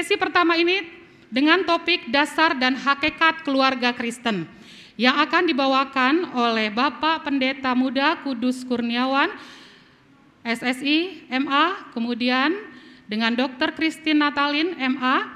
Sesi pertama ini dengan topik dasar dan hakikat keluarga Kristen yang akan dibawakan oleh Bapak Pendeta Muda Kudus Kurniawan, SSI, MA, kemudian dengan Dr. Christine Natalin, MA.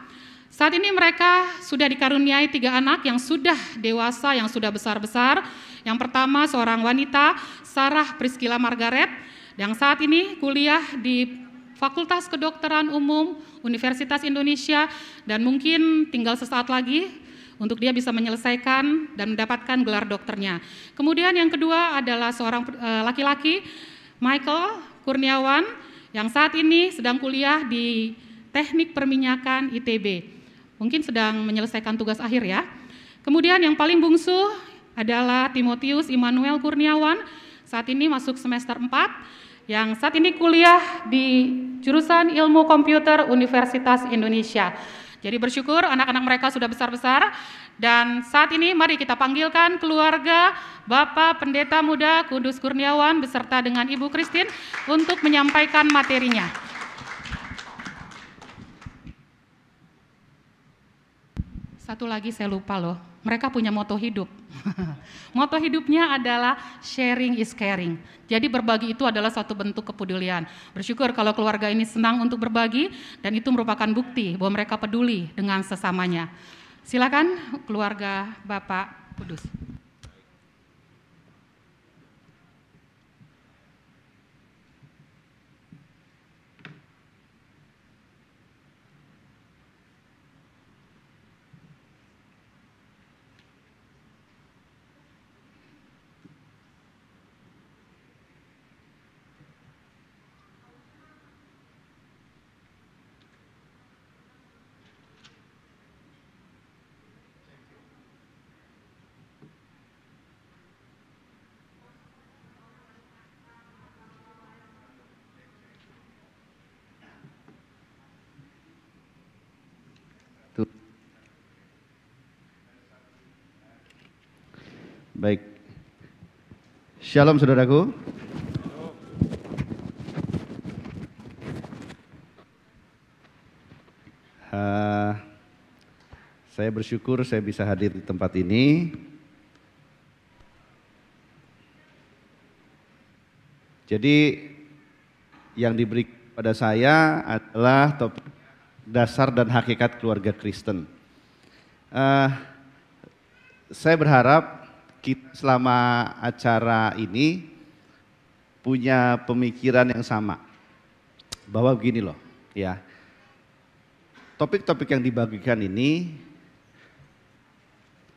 Saat ini mereka sudah dikaruniai 3 anak yang sudah dewasa, yang sudah besar-besar. Yang pertama seorang wanita, Sarah Priscilla Margaret, yang saat ini kuliah di Fakultas Kedokteran Umum Universitas Indonesia dan mungkin tinggal sesaat lagi untuk dia bisa menyelesaikan dan mendapatkan gelar dokternya. Kemudian yang kedua adalah seorang laki-laki, Michael Kurniawan, yang saat ini sedang kuliah di Teknik Perminyakan ITB. Mungkin sedang menyelesaikan tugas akhir ya. Kemudian yang paling bungsu adalah Timotius Immanuel Kurniawan, saat ini masuk semester 4, yang saat ini kuliah di jurusan Ilmu Komputer Universitas Indonesia. Jadi bersyukur anak-anak mereka sudah besar-besar, dan saat ini mari kita panggilkan keluarga Bapak Pendeta Muda Kudus Kurniawan beserta dengan Ibu Christine untuk menyampaikan materinya. Satu lagi saya lupa loh, mereka punya moto hidup. Moto hidupnya adalah sharing is caring. Jadi berbagi itu adalah satu bentuk kepedulian. Bersyukur kalau keluarga ini senang untuk berbagi dan itu merupakan bukti bahwa mereka peduli dengan sesamanya. Silakan keluarga Bapak Kudus. Baik, Shalom saudaraku. Saya bersyukur saya bisa hadir di tempat ini. Jadi yang diberi pada saya adalah topik dasar dan hakikat keluarga Kristen. Saya berharap kita selama acara ini punya pemikiran yang sama, bahwa begini loh ya, topik-topik yang dibagikan ini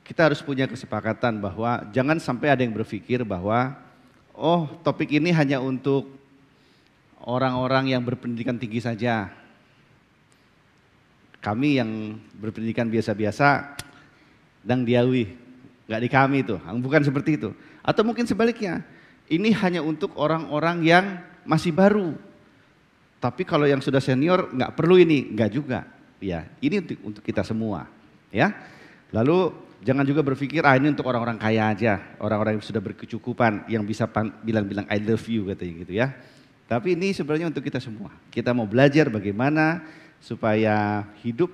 kita harus punya kesepakatan bahwa jangan sampai ada yang berpikir bahwa oh topik ini hanya untuk orang-orang yang berpendidikan tinggi saja, kami yang berpendidikan biasa-biasa dan diawi. Nggak di kami itu, bukan seperti itu. Atau mungkin sebaliknya, ini hanya untuk orang-orang yang masih baru. Tapi kalau yang sudah senior nggak perlu ini, nggak juga. Ya, ini untuk kita semua. Ya, lalu jangan juga berpikir ini untuk orang-orang kaya aja, orang-orang yang sudah berkecukupan, yang bisa bilang-bilang I love you katanya gitu ya. Tapi ini sebenarnya untuk kita semua. Kita mau belajar bagaimana supaya hidup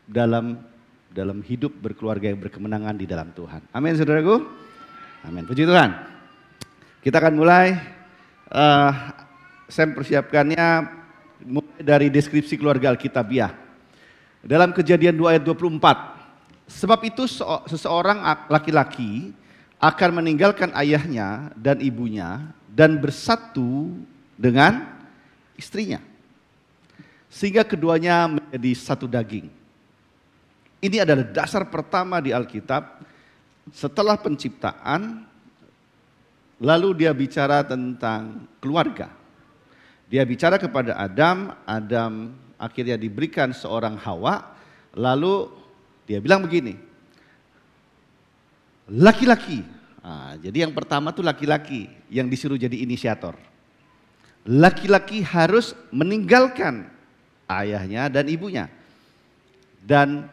dalam hidup berkeluarga yang berkemenangan di dalam Tuhan. Amin saudaraku. Amin. Puji Tuhan. Kita akan mulai. Saya mempersiapkannya mulai dari deskripsi keluarga Alkitabiah. Dalam Kejadian 2 ayat 24. Sebab itu seseorang laki-laki akan meninggalkan ayahnya dan ibunya dan bersatu dengan istrinya. Sehingga keduanya menjadi satu daging. Ini adalah dasar pertama di Alkitab setelah penciptaan, lalu dia bicara tentang keluarga. Dia bicara kepada Adam, Adam akhirnya diberikan seorang Hawa, lalu dia bilang begini, laki-laki. Jadi yang pertama tuh laki-laki yang disuruh jadi inisiator. Laki-laki harus meninggalkan ayahnya dan ibunya. Dan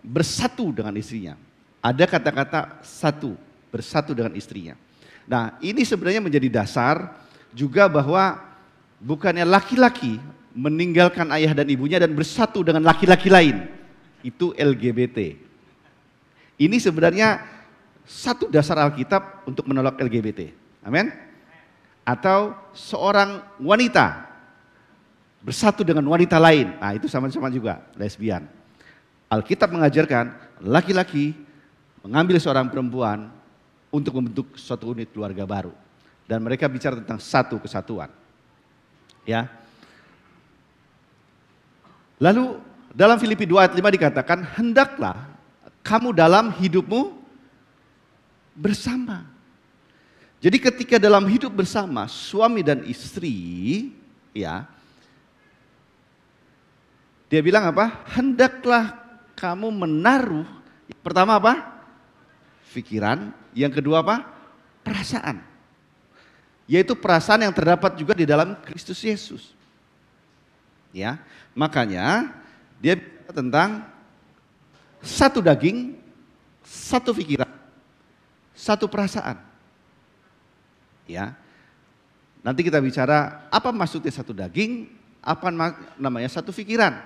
bersatu dengan istrinya. Ada kata-kata satu, bersatu dengan istrinya. Nah ini sebenarnya menjadi dasar juga bahwa bukannya laki-laki meninggalkan ayah dan ibunya dan bersatu dengan laki-laki lain. Itu LGBT. Ini sebenarnya satu dasar Alkitab untuk menolak LGBT. Amin. Atau seorang wanita bersatu dengan wanita lain. Nah, itu sama-sama juga lesbian. Alkitab mengajarkan laki-laki mengambil seorang perempuan untuk membentuk suatu unit keluarga baru. Dan mereka bicara tentang satu kesatuan. Ya. Lalu dalam Filipi 2 ayat 5 dikatakan, hendaklah kamu dalam hidupmu bersama. Jadi ketika dalam hidup bersama suami dan istri, ya, dia bilang apa? Hendaklah kamu menaruh, pertama apa? Pikiran, yang kedua apa? Perasaan. Yaitu perasaan yang terdapat juga di dalam Kristus Yesus. Ya, makanya dia bicara tentang satu daging, satu pikiran, satu perasaan. Ya, nanti kita bicara apa maksudnya satu daging, apa namanya satu pikiran.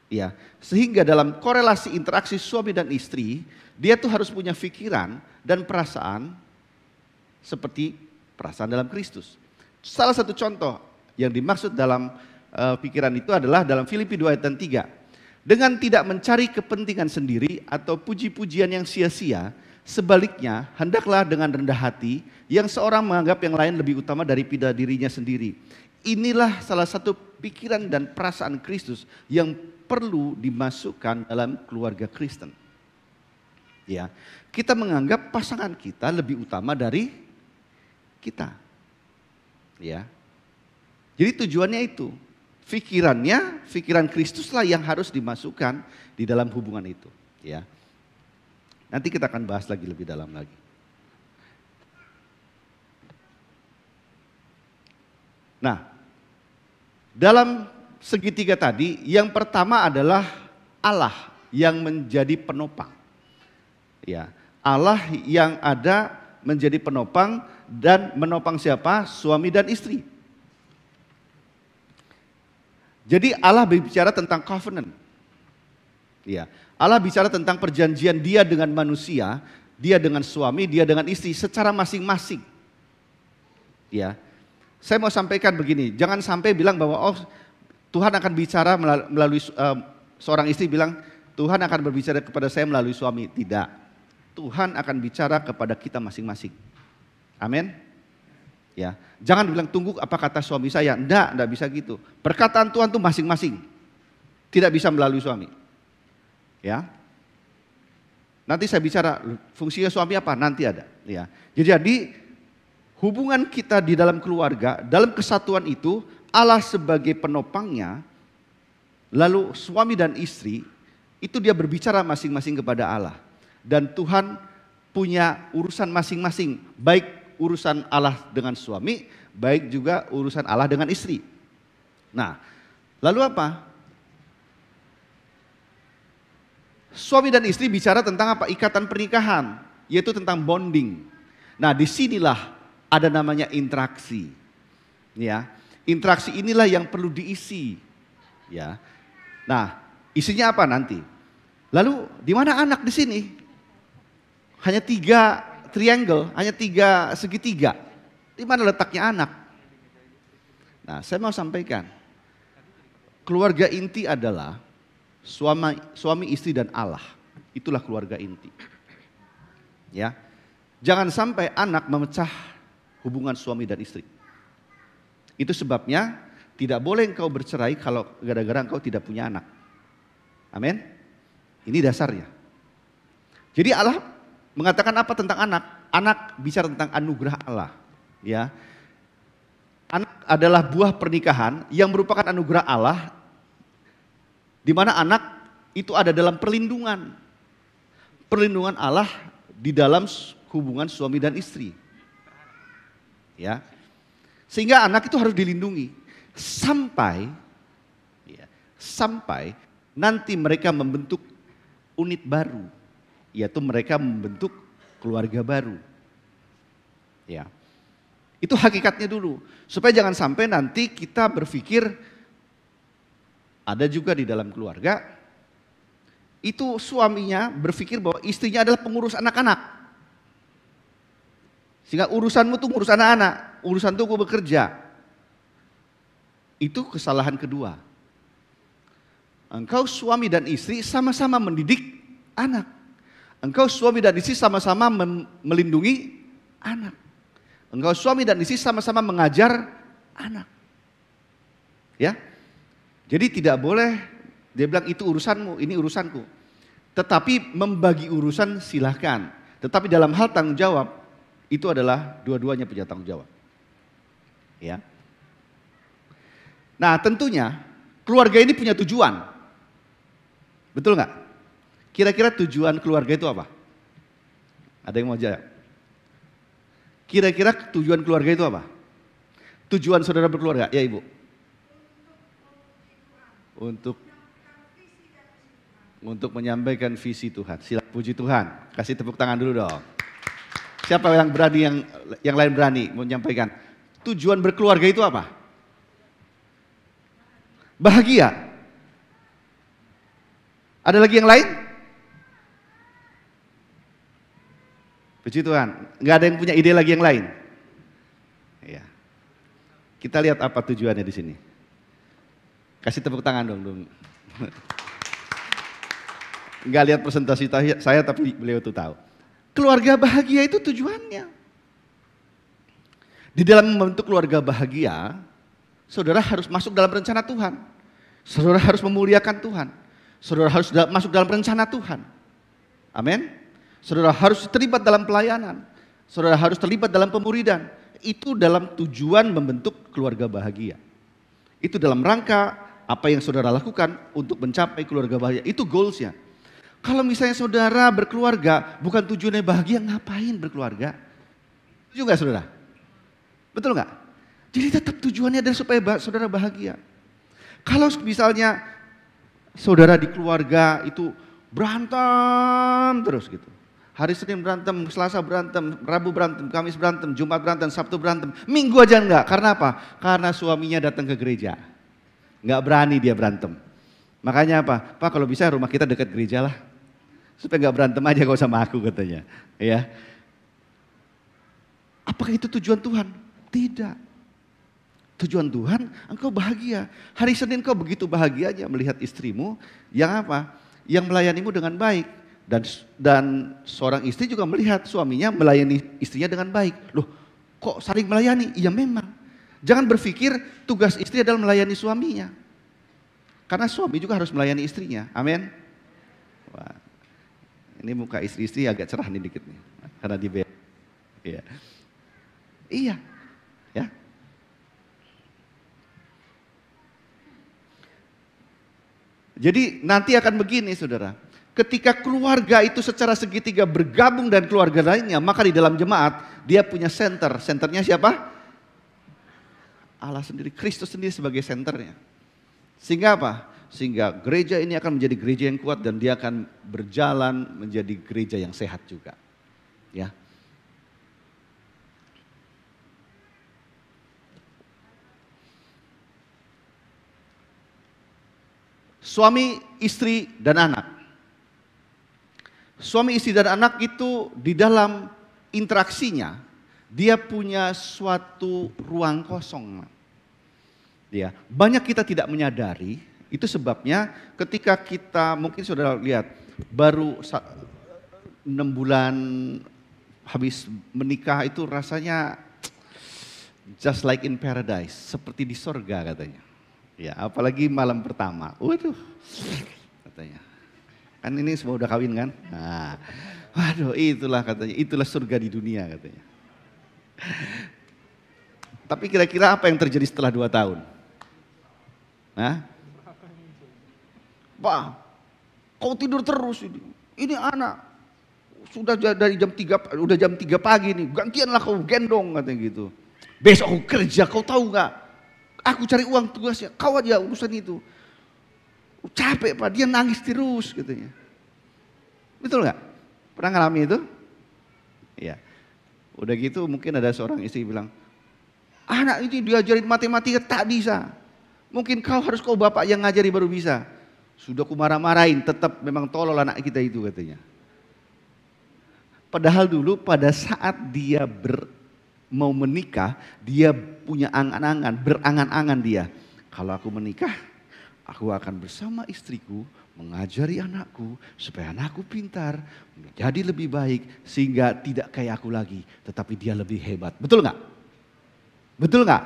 Ya, sehingga dalam korelasi interaksi suami dan istri, dia tuh harus punya pikiran dan perasaan seperti perasaan dalam Kristus. Salah satu contoh yang dimaksud dalam pikiran itu adalah dalam Filipi 2 ayat 3. Dengan tidak mencari kepentingan sendiri atau puji-pujian yang sia-sia, sebaliknya hendaklah dengan rendah hati yang seorang menganggap yang lain lebih utama daripada dirinya sendiri. Inilah salah satu pikiran dan perasaan Kristus yang perlu dimasukkan dalam keluarga Kristen. Ya, kita menganggap pasangan kita lebih utama dari kita. Ya. Jadi tujuannya itu. Pikiran Kristuslah yang harus dimasukkan di dalam hubungan itu. Ya. Nanti kita akan bahas lagi lebih dalam lagi. Nah, dalam segitiga tadi, yang pertama adalah Allah yang menjadi penopang. Ya, Allah yang ada menjadi penopang dan menopang siapa? Suami dan istri. Jadi Allah berbicara tentang covenant. Ya, Allah bicara tentang perjanjian dia dengan manusia, dia dengan suami, dia dengan istri secara masing-masing. Ya. Saya mau sampaikan begini, jangan sampai bilang bahwa oh Tuhan akan bicara melalui seorang istri bilang Tuhan akan berbicara kepada saya melalui suami. Tidak. Tuhan akan bicara kepada kita masing-masing. Amin. Ya, jangan bilang tunggu apa kata suami saya. Enggak bisa gitu. Perkataan Tuhan tuh masing-masing. Tidak bisa melalui suami. Ya. Nanti saya bicara fungsinya suami apa? Nanti ada, ya. Jadi hubungan kita di dalam keluarga, dalam kesatuan itu Allah sebagai penopangnya, lalu suami dan istri itu dia berbicara masing-masing kepada Allah. Dan Tuhan punya urusan masing-masing, baik urusan Allah dengan suami, baik juga urusan Allah dengan istri. Nah, lalu apa? Suami dan istri bicara tentang apa? Ikatan pernikahan, yaitu tentang bonding. Nah, disinilah ada namanya interaksi. Ya, interaksi inilah yang perlu diisi. Ya. Nah, isinya apa nanti? Lalu di mana anak di sini? Hanya 3 triangle, hanya 3 segitiga. Di mana letaknya anak? Nah, saya mau sampaikan. Keluarga inti adalah suami, istri dan Allah. Itulah keluarga inti. Ya. Jangan sampai anak memecah hubungan suami dan istri. Itu sebabnya tidak boleh engkau bercerai kalau gara-gara engkau tidak punya anak. Amin. Ini dasarnya. Jadi Allah mengatakan apa tentang anak? Anak bicara tentang anugerah Allah. Ya. Anak adalah buah pernikahan yang merupakan anugerah Allah, di mana anak itu ada dalam perlindungan. Perlindungan Allah di dalam hubungan suami dan istri. Ya. Sehingga anak itu harus dilindungi sampai nanti mereka membentuk unit baru, yaitu mereka membentuk keluarga baru. Ya. Itu hakikatnya dulu. Supaya jangan sampai nanti kita berpikir Ada juga di dalam keluarga, itu suaminya berpikir bahwa istrinya adalah pengurus anak-anak. Sehingga urusanmu tuh ngurus anak-anak, urusan tuh gue bekerja. Itu kesalahan kedua. Engkau suami dan istri sama-sama mendidik anak. Engkau suami dan istri sama-sama melindungi anak. Engkau suami dan istri sama-sama mengajar anak. Ya. Jadi tidak boleh dia bilang itu urusanmu, ini urusanku. Tetapi membagi urusan silahkan. Tetapi dalam hal tanggung jawab, itu adalah dua-duanya punya tanggung jawab. Ya. Nah tentunya keluarga ini punya tujuan. Betul nggak? Kira-kira tujuan keluarga itu apa? Ada yang mau jawab? Kira-kira tujuan keluarga itu apa? Tujuan saudara berkeluarga, ya ibu? Untuk menyampaikan visi Tuhan. Sila puji Tuhan. Kasih tepuk tangan dulu dong. Siapa yang berani, yang lain berani menyampaikan? Tujuan berkeluarga itu apa? Bahagia. Ada lagi yang lain? Puji Tuhan. Nggak ada yang punya ide lagi yang lain? Ya. Kita lihat apa tujuannya di sini. Kasih tepuk tangan dong. Nggak lihat presentasi saya tapi beliau tuh tahu. Keluarga bahagia itu tujuannya. Di dalam membentuk keluarga bahagia, saudara harus masuk dalam rencana Tuhan. Saudara harus memuliakan Tuhan. Saudara harus masuk dalam rencana Tuhan. Amin. Saudara harus terlibat dalam pelayanan. Saudara harus terlibat dalam pemuridan. Itu dalam tujuan membentuk keluarga bahagia. Itu dalam rangka apa yang saudara lakukan untuk mencapai keluarga bahagia. Itu goalsnya. Kalau misalnya saudara berkeluarga bukan tujuannya bahagia, ngapain berkeluarga? Juga saudara? Betul nggak? Jadi tetap tujuannya adalah supaya saudara bahagia. Kalau misalnya saudara di keluarga itu berantem terus gitu. Hari Senin berantem, Selasa berantem, Rabu berantem, Kamis berantem, Jumat berantem, Sabtu berantem. Minggu aja enggak. Karena apa? Karena suaminya datang ke gereja. Enggak berani dia berantem. Makanya apa? Pak kalau bisa rumah kita dekat gereja lah. Supaya enggak berantem aja kau sama aku katanya. Ya. Apakah itu tujuan Tuhan? Tidak. Tujuan Tuhan engkau bahagia. Hari Senin kau begitu bahagianya melihat istrimu yang apa? Yang melayanimu dengan baik. Dan seorang istri juga melihat suaminya melayani istrinya dengan baik. Loh kok saling melayani? Iya memang. Jangan berpikir tugas istri adalah melayani suaminya. Karena suami juga harus melayani istrinya. Amin. Wah, ini muka istri-istri agak cerah nih dikit nih. Karena di bed. Iya. Iya. Ya. Jadi nanti akan begini saudara. Ketika keluarga itu secara segitiga bergabung dan keluarga lainnya, maka di dalam jemaat dia punya center. Centernya siapa? Allah sendiri, Kristus sendiri sebagai centernya. Sehingga apa? Sehingga gereja ini akan menjadi gereja yang kuat dan dia akan berjalan menjadi gereja yang sehat juga. Ya. Suami, istri, dan anak. Suami, istri, dan anak itu di dalam interaksinya, dia punya suatu ruang kosong. Ya, banyak kita tidak menyadari, itu sebabnya ketika kita, mungkin saudara lihat, baru 6 bulan habis menikah itu rasanya just like in paradise, seperti di sorga katanya. Ya, apalagi malam pertama, waduh, katanya. Kan ini semua udah kawin kan? Nah, waduh itulah katanya, itulah surga di dunia katanya. Tapi kira-kira apa yang terjadi setelah 2 tahun? Hah? Pak, kau tidur terus ini. Ini anak sudah dari jam 3, udah jam 3 pagi nih, gantianlah kau gendong katanya gitu. Besok aku kerja, kau tahu nggak? Aku cari uang tugasnya, kau aja urusan itu. Capek Pak, dia nangis terus katanya. Betul nggak? Pernah ngalami itu? Iya. Udah gitu mungkin ada seorang istri bilang, anak ini diajarin matematika tak bisa. Mungkin kau bapak yang ngajari baru bisa. Sudah ku marah-marahin, tetap memang tolol anak kita itu katanya. Padahal dulu pada saat dia mau menikah, dia punya angan-angan, berangan-angan dia. Kalau aku menikah, aku akan bersama istriku mengajari anakku supaya anakku pintar, menjadi lebih baik sehingga tidak kayak aku lagi, tetapi dia lebih hebat. Betul nggak? Betul nggak?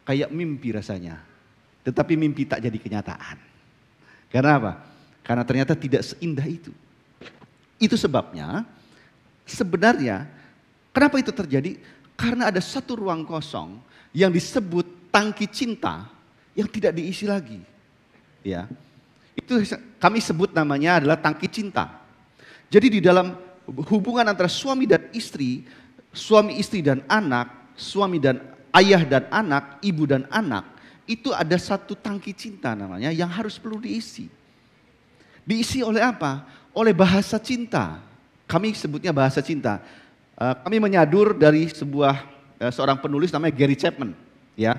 Kayak mimpi rasanya, tetapi mimpi tak jadi kenyataan. Karena apa? Karena ternyata tidak seindah itu. Itu sebabnya sebenarnya kenapa itu terjadi? Karena ada satu ruang kosong yang disebut tangki cinta yang tidak diisi lagi. Ya. Itu kami sebut namanya adalah tangki cinta. Jadi di dalam hubungan antara suami dan istri, suami istri dan anak, suami dan ayah dan anak, ibu dan anak, itu ada satu tangki cinta namanya yang harus perlu diisi. Diisi oleh apa? Oleh bahasa cinta. Kami sebutnya bahasa cinta. Kami menyadur dari seorang penulis namanya Gary Chapman. Ya,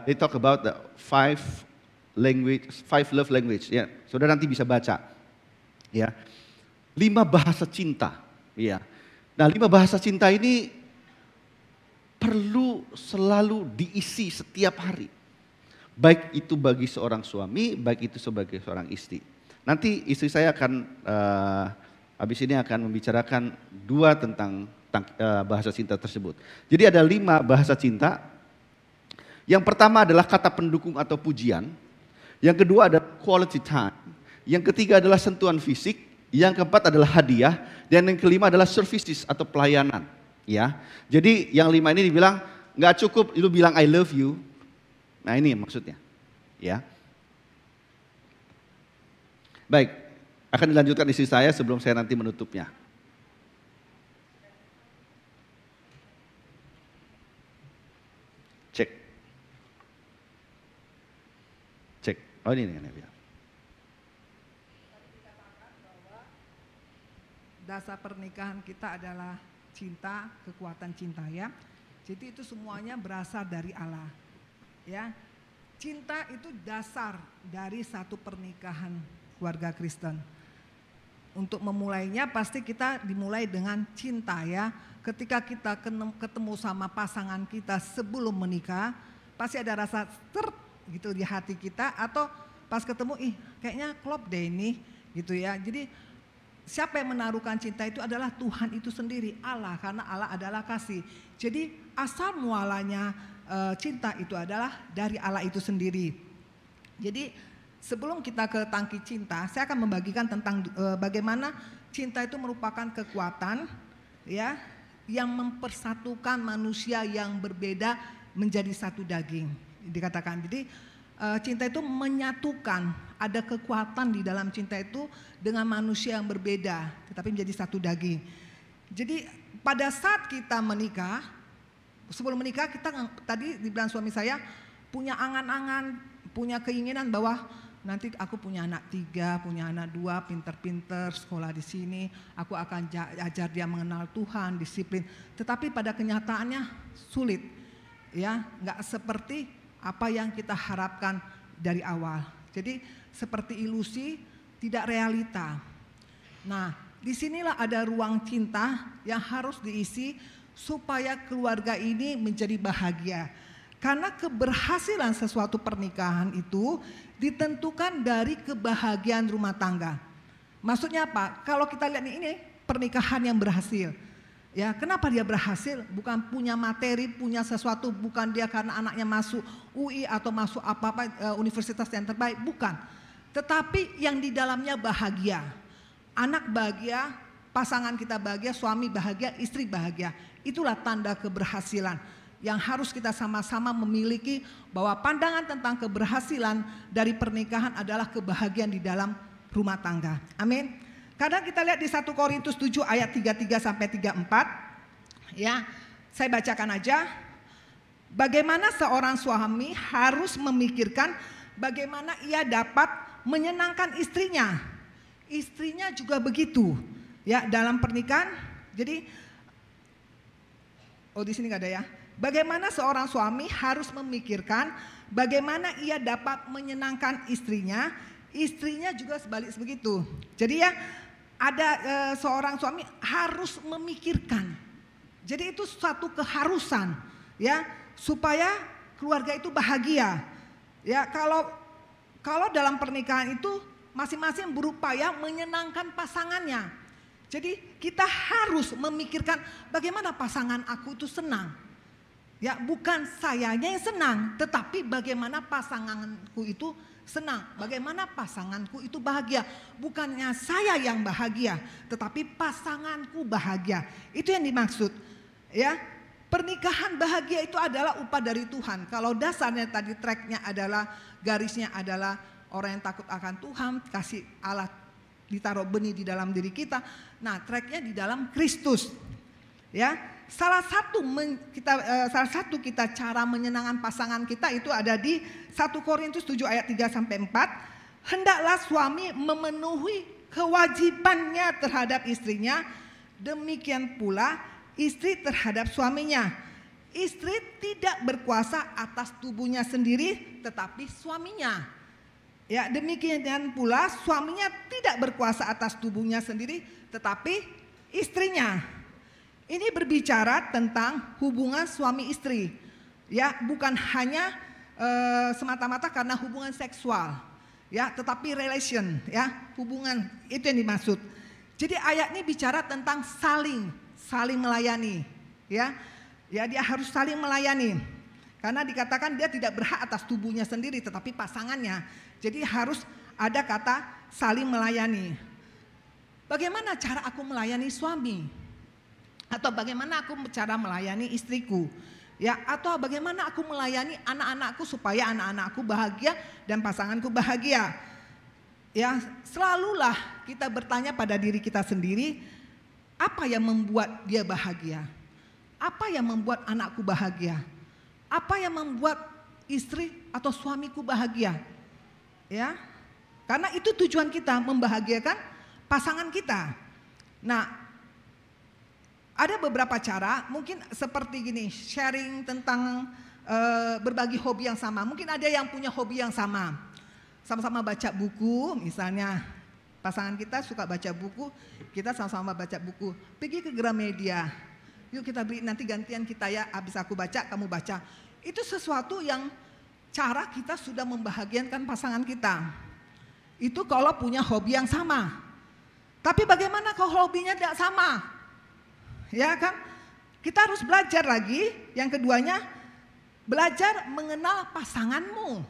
they talk about the five love language. Ya, saudara nanti bisa baca. Ya, 5 bahasa cinta. Ya, nah 5 bahasa cinta ini perlu selalu diisi setiap hari. Baik itu bagi seorang suami, baik itu sebagai seorang istri. Nanti istri saya akan habis ini akan membicarakan 2 tentang bahasa cinta tersebut. Jadi ada 5 bahasa cinta. Yang pertama adalah kata pendukung atau pujian. Yang kedua adalah quality time. Yang ketiga adalah sentuhan fisik. Yang keempat adalah hadiah. Dan yang kelima adalah services atau pelayanan. Ya, jadi yang 5 ini dibilang nggak cukup lu bilang I love you. Nah ini maksudnya. Ya. Baik, akan dilanjutkan istri saya sebelum saya nanti menutupnya. Cek. Cek. Oh ini nih. Dasar pernikahan kita adalah cinta, kekuatan cinta ya. Jadi itu semuanya berasal dari Allah. Ya. Cinta itu dasar dari satu pernikahan keluarga Kristen. Untuk memulainya pasti kita dimulai dengan cinta ya. Ketika kita ketemu sama pasangan kita sebelum menikah, pasti ada rasa gitu di hati kita, atau pas ketemu kayaknya klop deh ini gitu ya. Jadi siapa yang menaruhkan cinta itu adalah Tuhan itu sendiri, Allah, karena Allah adalah kasih. Jadi asal mualanya cinta itu adalah dari Allah itu sendiri. Jadi sebelum kita ke tangki cinta, saya akan membagikan tentang bagaimana cinta itu merupakan kekuatan ya yang mempersatukan manusia yang berbeda menjadi satu daging. Dikatakan jadi cinta itu menyatukan, ada kekuatan di dalam cinta itu dengan manusia yang berbeda, tetapi menjadi satu daging. Jadi pada saat kita menikah, sebelum menikah kita tadi dibilang suami saya punya angan-angan, punya keinginan bahwa nanti aku punya anak 3, punya anak 2, pinter-pinter, sekolah di sini, aku akan ajar dia mengenal Tuhan, disiplin. Tetapi pada kenyataannya sulit, ya, nggak seperti apa yang kita harapkan dari awal. Jadi seperti ilusi, tidak realita. Nah, disinilah ada ruang cinta yang harus diisi supaya keluarga ini menjadi bahagia. Karena keberhasilan sesuatu pernikahan itu ditentukan dari kebahagiaan rumah tangga. Maksudnya apa? Kalau kita lihat ini pernikahan yang berhasil. Ya, kenapa dia berhasil? Bukan punya materi, punya sesuatu, bukan dia karena anaknya masuk UI atau masuk apa-apa universitas yang terbaik, bukan. Tetapi yang di dalamnya bahagia. Anak bahagia, pasangan kita bahagia, suami bahagia, istri bahagia. Itulah tanda keberhasilan yang harus kita sama-sama memiliki, bahwa pandangan tentang keberhasilan dari pernikahan adalah kebahagiaan di dalam rumah tangga. Amin. Kadang kita lihat di 1 Korintus 7 ayat 33 sampai 34. Ya, saya bacakan aja. Bagaimana seorang suami harus memikirkan bagaimana ia dapat menyenangkan istrinya. Istrinya juga begitu. Ya, dalam pernikahan. Jadi di sini enggak ada ya. Bagaimana seorang suami harus memikirkan bagaimana ia dapat menyenangkan istrinya, istrinya juga sebalik begitu. Jadi ya ada seorang suami harus memikirkan. Jadi itu suatu keharusan ya supaya keluarga itu bahagia. Ya kalau dalam pernikahan itu masing-masing berupaya menyenangkan pasangannya. Jadi kita harus memikirkan bagaimana pasangan aku itu senang. Ya, bukan sayanya yang senang, tetapi bagaimana pasanganku itu senang, bagaimana pasanganku itu bahagia. Bukannya saya yang bahagia, tetapi pasanganku bahagia. Itu yang dimaksud. Ya, pernikahan bahagia itu adalah upah dari Tuhan. Kalau dasarnya tadi tracknya adalah, garisnya adalah orang yang takut akan Tuhan, kasih Allah ditaruh benih di dalam diri kita. Nah, tracknya di dalam Kristus. Ya. Salah satu kita cara menyenangkan pasangan kita itu ada di 1 Korintus 7 ayat 3 sampai 4. Hendaklah suami memenuhi kewajibannya terhadap istrinya, demikian pula istri terhadap suaminya. Istri tidak berkuasa atas tubuhnya sendiri, tetapi suaminya. Ya, demikian pula suaminya tidak berkuasa atas tubuhnya sendiri, tetapi istrinya. Ini berbicara tentang hubungan suami istri, ya, bukan hanya semata-mata karena hubungan seksual, ya, tetapi relation, ya, hubungan itu yang dimaksud. Jadi ayat ini bicara tentang saling melayani, ya, dia harus saling melayani, karena dikatakan dia tidak berhak atas tubuhnya sendiri, tetapi pasangannya. Jadi harus ada kata saling melayani. Bagaimana cara aku melayani suami? Atau bagaimana aku cara melayani istriku, ya, atau bagaimana aku melayani anak-anakku supaya anak-anakku bahagia dan pasanganku bahagia. Ya, selalulah kita bertanya pada diri kita sendiri, apa yang membuat dia bahagia? Apa yang membuat anakku bahagia? Apa yang membuat istri atau suamiku bahagia? Ya, karena itu tujuan kita, membahagiakan pasangan kita. Nah, ada beberapa cara, mungkin seperti gini, sharing tentang berbagi hobi yang sama. Mungkin ada yang punya hobi yang sama, sama-sama baca buku, misalnya pasangan kita suka baca buku, kita sama-sama baca buku. Pergi ke Gramedia, yuk kita beli, nanti gantian kita ya, habis aku baca, kamu baca. Itu sesuatu yang cara kita sudah membahagiakan pasangan kita. Itu kalau punya hobi yang sama. Tapi bagaimana kalau hobinya tidak sama? Ya kan, kita harus belajar lagi. Yang keduanya, belajar mengenal pasanganmu.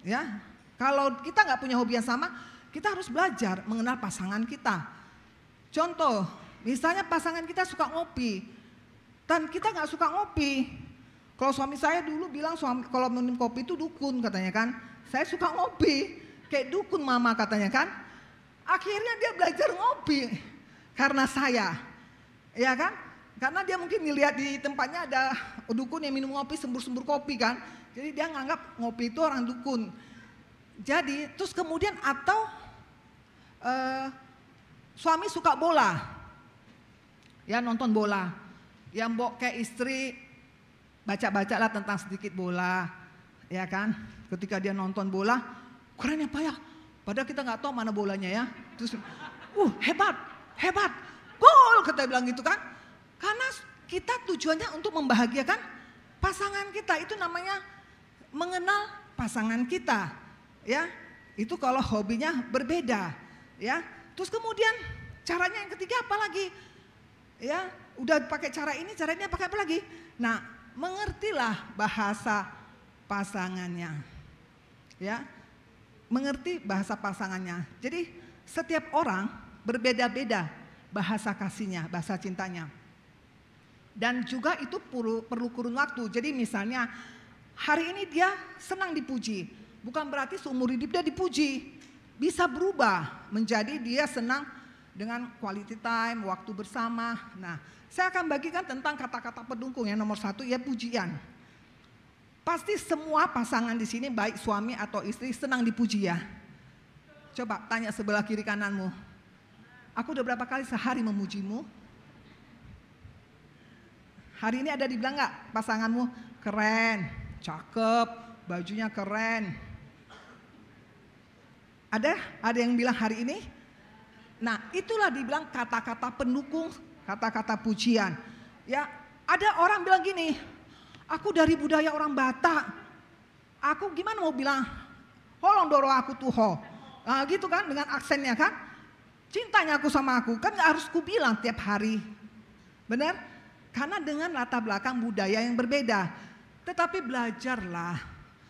Ya, kalau kita nggak punya hobi yang sama, kita harus belajar mengenal pasangan kita. Contoh, misalnya pasangan kita suka ngopi, dan kita nggak suka ngopi. Kalau suami saya dulu bilang kalau minum kopi itu dukun katanya kan. Saya suka ngopi, kayak dukun mama katanya kan. Akhirnya dia belajar ngopi karena saya. Ya kan, karena dia mungkin ngelihat di tempatnya ada dukun yang minum ngopi, sembur-sembur kopi kan. Jadi dia nganggap ngopi itu orang dukun. Jadi terus kemudian atau suami suka bola, ya, nonton bola. Yang kayak istri baca-bacalah tentang sedikit bola, ya kan. Ketika dia nonton bola, keren apa ya? Padahal kita nggak tahu mana bolanya ya. Terus, hebat. Gol, kita bilang gitu kan. Karena kita tujuannya untuk membahagiakan pasangan kita. Itu namanya mengenal pasangan kita. Ya, itu kalau hobinya berbeda. Ya, terus kemudian caranya yang ketiga apa lagi? Ya, udah pakai cara ini pakai apa lagi? Nah, mengertilah bahasa pasangannya. Ya, mengerti bahasa pasangannya. Jadi setiap orang berbeda-beda bahasa kasihnya, bahasa cintanya. Dan juga itu perlu kurun waktu. Jadi misalnya hari ini dia senang dipuji, bukan berarti seumur hidup dia dipuji. Bisa berubah menjadi dia senang dengan quality time, waktu bersama. Nah, saya akan bagikan tentang kata-kata pendukung. Yang nomor 1 ya pujian. Pasti semua pasangan di sini baik suami atau istri senang dipuji ya. Coba tanya sebelah kiri kananmu. Aku udah berapa kali sehari memujimu? Hari ini ada dibilang nggak pasanganmu keren, cakep, bajunya keren? Ada yang bilang hari ini? Nah, itulah dibilang kata-kata pendukung, kata-kata pujian. Ya, ada orang bilang gini, aku dari budaya orang Batak. Aku gimana mau bilang, holong doro aku tuh ho. Nah, gitu kan dengan aksennya kan. Cintanya aku sama aku, kan gak harus ku bilang tiap hari. Benar? Karena dengan latar belakang budaya yang berbeda. Tetapi belajarlah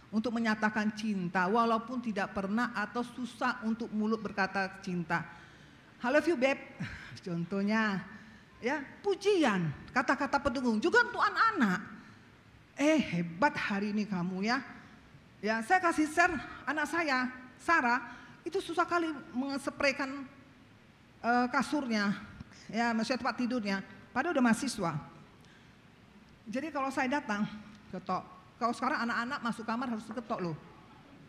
untuk menyatakan cinta walaupun tidak pernah atau susah untuk mulut berkata cinta. I love you babe, contohnya. Ya, pujian, kata-kata pendukung juga untuk anak-anak. Hebat hari ini kamu ya. Ya, saya kasih share anak saya, Sarah, itu susah kali mengespraykan kasurnya, ya maksudnya tempat tidurnya, padahal udah mahasiswa. Jadi kalau saya datang, ketok. Kalau sekarang anak-anak masuk kamar harus diketok loh.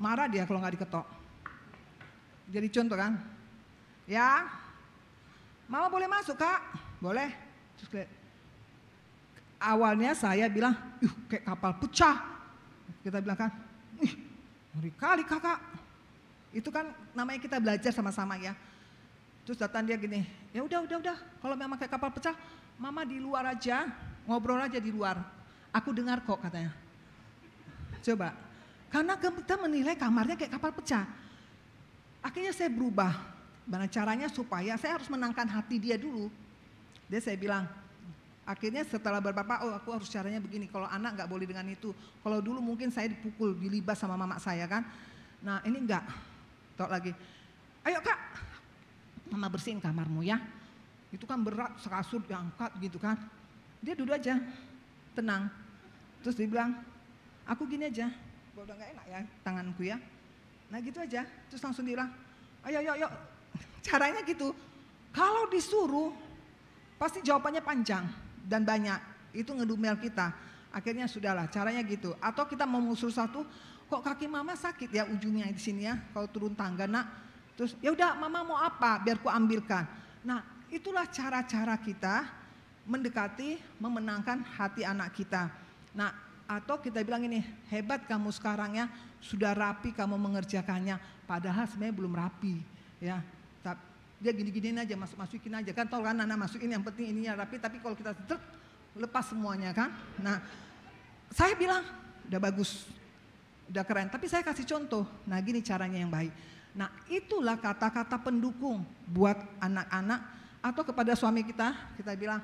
Marah dia kalau nggak diketok. Jadi contoh kan, ya, mama boleh masuk kak? Boleh. Terus awalnya saya bilang, kayak kapal pecah. Kita bilang kan, ngeri kali kakak. Itu kan namanya kita belajar sama-sama ya. Terus datang dia gini, ya udah, kalau memang kayak kapal pecah, mama di luar aja, ngobrol aja di luar. Aku dengar kok katanya. Coba, karena kita menilai kamarnya kayak kapal pecah. Akhirnya saya berubah, gimana caranya supaya saya harus menangkan hati dia dulu. Dia saya bilang, akhirnya setelah beberapa, aku harus caranya begini, kalau anak gak boleh dengan itu. Kalau dulu mungkin saya dipukul, dilibas sama mama saya kan. Nah ini enggak, tok lagi, ayo kak, mama bersihin kamarmu ya. Itu kan berat, sekasur diangkat gitu kan. Dia duduk aja, tenang. Terus dia bilang, aku gini aja, udah gak enak ya tanganku ya. Nah gitu aja, terus langsung dia bilang, ayo. Caranya gitu, kalau disuruh pasti jawabannya panjang dan banyak. Itu ngedumel kita, akhirnya sudahlah caranya gitu. Atau kita mau musuh satu, kok kaki mama sakit ya ujungnya di sini ya, kalau turun tangga nak. Terus ya udah mama mau apa biar ku ambilkan. Nah itulah cara-cara kita mendekati, memenangkan hati anak kita. Nah atau kita bilang ini, hebat kamu sekarang ya, sudah rapi kamu mengerjakannya. Padahal sebenarnya belum rapi ya. Dia gini-giniin aja, masukin aja kan, tau kan anak masukin yang penting ininya rapi. Tapi kalau kita lepas semuanya kan. Nah saya bilang udah bagus, udah keren. Tapi saya kasih contoh, nah gini caranya yang baik. Nah itulah kata-kata pendukung buat anak-anak atau kepada suami kita bilang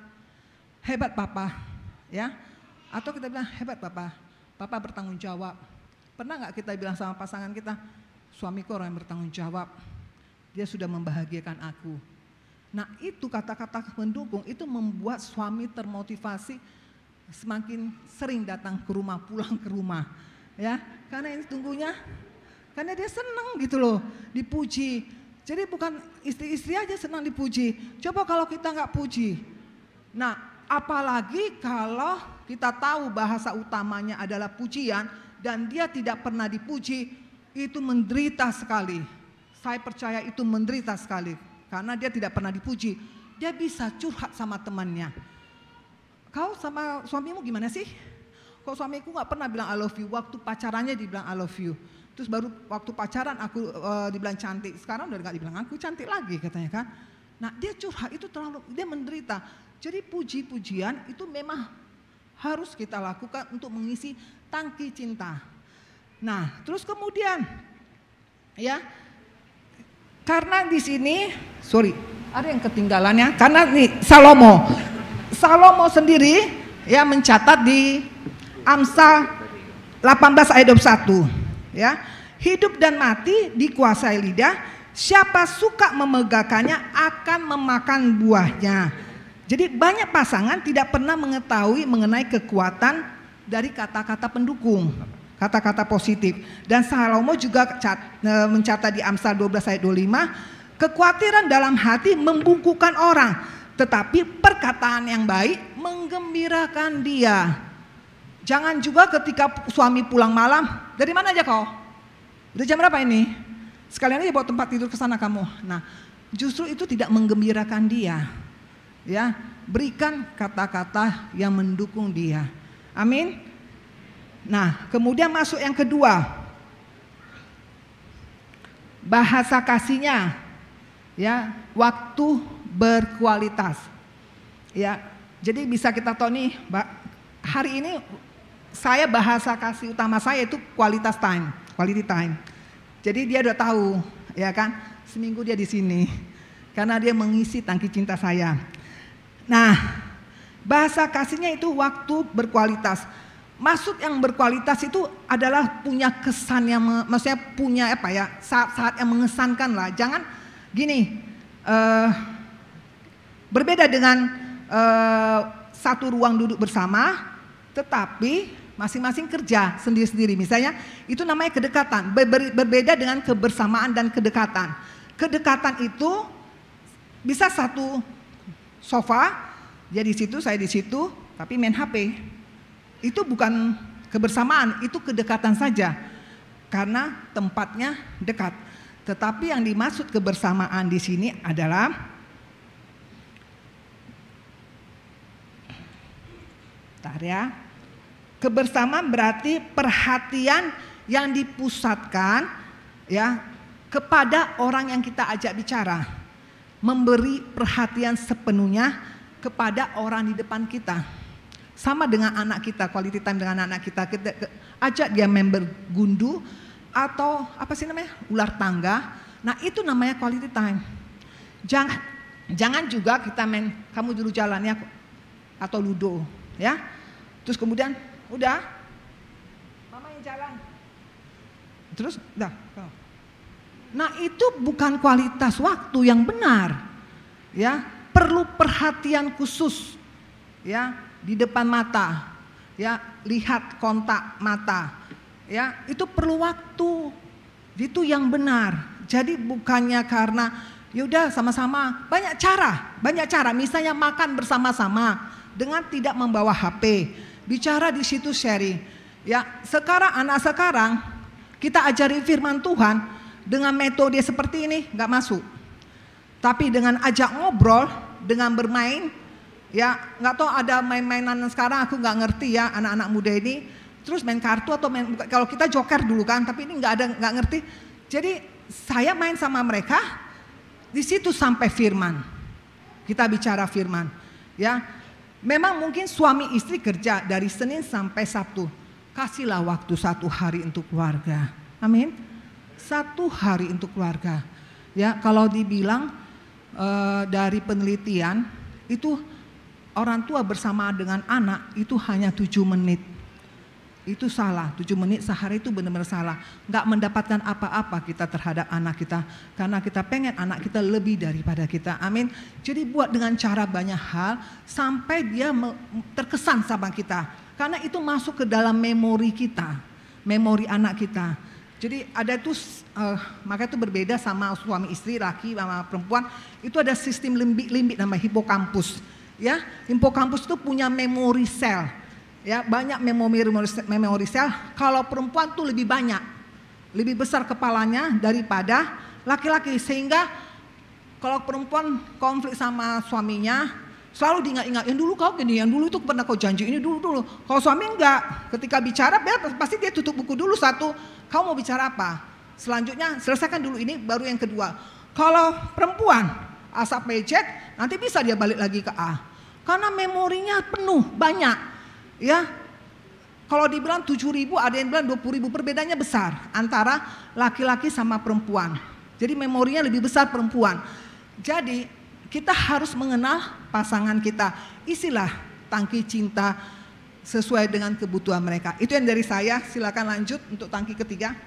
hebat papa ya. Atau kita bilang hebat papa bertanggung jawab. Pernah gak kita bilang sama pasangan kita, suamiku orang yang bertanggung jawab, dia sudah membahagiakan aku. Nah itu kata-kata pendukung itu membuat suami termotivasi semakin sering datang ke rumah, pulang ke rumah ya. Karena ini tunggunya, karena dia senang gitu loh, dipuji. Jadi bukan istri-istri aja senang dipuji. Coba kalau kita nggak puji. Nah, apalagi kalau kita tahu bahasa utamanya adalah pujian dan dia tidak pernah dipuji, itu menderita sekali. Saya percaya itu menderita sekali karena dia tidak pernah dipuji. Dia bisa curhat sama temannya. Kau sama suamimu gimana sih? Kok suamiku nggak pernah bilang I love you, waktu pacarannya dibilang I love you. Terus baru waktu pacaran aku dibilang cantik, sekarang udah gak dibilang aku cantik lagi katanya kan. Nah dia curhat itu terlalu, dia menderita. Jadi puji-pujian itu memang harus kita lakukan untuk mengisi tangki cinta. Nah terus kemudian ya, karena di sini, ada yang ketinggalannya, karena nih Salomo sendiri ya mencatat di Amsal 18 ayat 21. Ya, hidup dan mati dikuasai lidah, siapa suka memegahkannya akan memakan buahnya. Jadi banyak pasangan tidak pernah mengetahui mengenai kekuatan dari kata-kata pendukung, kata-kata positif. Dan Salomo juga mencatat di Amsal 12 ayat 25, kekhawatiran dalam hati membungkukkan orang, tetapi perkataan yang baik menggembirakan dia. Jangan juga ketika suami pulang malam, dari mana aja kau? Udah jam berapa ini? Sekalian aja bawa tempat tidur ke sana kamu. Nah, justru itu tidak menggembirakan dia. Ya, berikan kata-kata yang mendukung dia. Amin. Nah, kemudian masuk yang kedua. Bahasa kasihnya, ya, waktu berkualitas. Ya, jadi bisa kita tahu nih, hari ini saya bahasa kasih utama saya itu quality time. Jadi dia udah tahu, ya kan, seminggu dia di sini, karena dia mengisi tangki cinta saya. Nah, bahasa kasihnya itu waktu berkualitas. Maksud yang berkualitas itu adalah punya kesan yang, maksudnya punya apa ya, saat-saat yang mengesankan lah. Jangan gini, berbeda dengan satu ruang duduk bersama, tetapi masing-masing kerja sendiri-sendiri. Misalnya itu namanya kedekatan. Berbeda dengan kebersamaan dan kedekatan. Kedekatan itu bisa satu sofa, dia di situ, saya di situ, tapi main HP. Itu bukan kebersamaan, itu kedekatan saja. Karena tempatnya dekat. Tetapi yang dimaksud kebersamaan di sini adalah kebersamaan berarti perhatian yang dipusatkan, ya, kepada orang yang kita ajak bicara. Memberi perhatian sepenuhnya kepada orang di depan kita. Sama dengan anak kita, quality time dengan anak kita ajak dia main bergundu atau apa sih namanya, ular tangga. Nah, itu namanya quality time. Jangan juga kita main kamu dulu jalannya atau ludo, ya. Terus kemudian udah mama yang jalan. Terus udah. Nah, itu bukan kualitas waktu yang benar. Ya, perlu perhatian khusus. Ya, di depan mata. Ya, lihat kontak mata. Ya, itu perlu waktu. Itu yang benar. Jadi bukannya karena yaudah sama-sama, banyak cara. Misalnya makan bersama-sama dengan tidak membawa HP. Bicara di situ sharing. Ya, anak sekarang kita ajari firman Tuhan dengan metode seperti ini nggak masuk. Tapi dengan ajak ngobrol, dengan bermain, ya nggak tahu ada main-mainan sekarang aku nggak ngerti ya anak-anak muda ini. Terus main kartu atau kalau kita joker dulu kan, tapi ini nggak ngerti. Jadi saya main sama mereka di situ sampai firman. Kita bicara firman, ya. Memang mungkin suami istri kerja dari Senin sampai Sabtu. Kasihlah waktu 1 hari untuk keluarga. Amin. 1 hari untuk keluarga. Ya, kalau dibilang dari penelitian itu orang tua bersama dengan anak itu hanya 7 menit. Itu salah, 7 menit sehari itu benar-benar salah. Nggak mendapatkan apa-apa kita terhadap anak kita. Karena kita pengen anak kita lebih daripada kita. Amin. Jadi buat dengan cara banyak hal sampai dia terkesan sama kita. Karena itu masuk ke dalam memori kita. Memori anak kita. Jadi ada itu, maka itu berbeda sama suami istri, laki sama perempuan. Itu ada sistem limbik namanya hipokampus. Ya, hipokampus itu punya memori sel. Ya, banyak memori sel. Kalau perempuan tuh lebih banyak, lebih besar kepalanya daripada laki-laki, sehingga kalau perempuan konflik sama suaminya selalu diingat-ingat, yang dulu kau gini, yang dulu itu pernah kau janji ini dulu. Kalau suami enggak, ketika bicara pasti dia tutup buku dulu satu, kau mau bicara apa, selanjutnya selesaikan dulu ini baru yang kedua. Kalau perempuan asap pecet, nanti bisa dia balik lagi ke A, karena memorinya penuh, banyak. Ya, kalau dibilang 7.000, ada yang bilang 20.000, perbedaannya besar antara laki-laki sama perempuan. Jadi memorinya lebih besar perempuan. Jadi kita harus mengenal pasangan kita. Isilah tangki cinta sesuai dengan kebutuhan mereka. Itu yang dari saya. Silakan lanjut untuk tangki ketiga.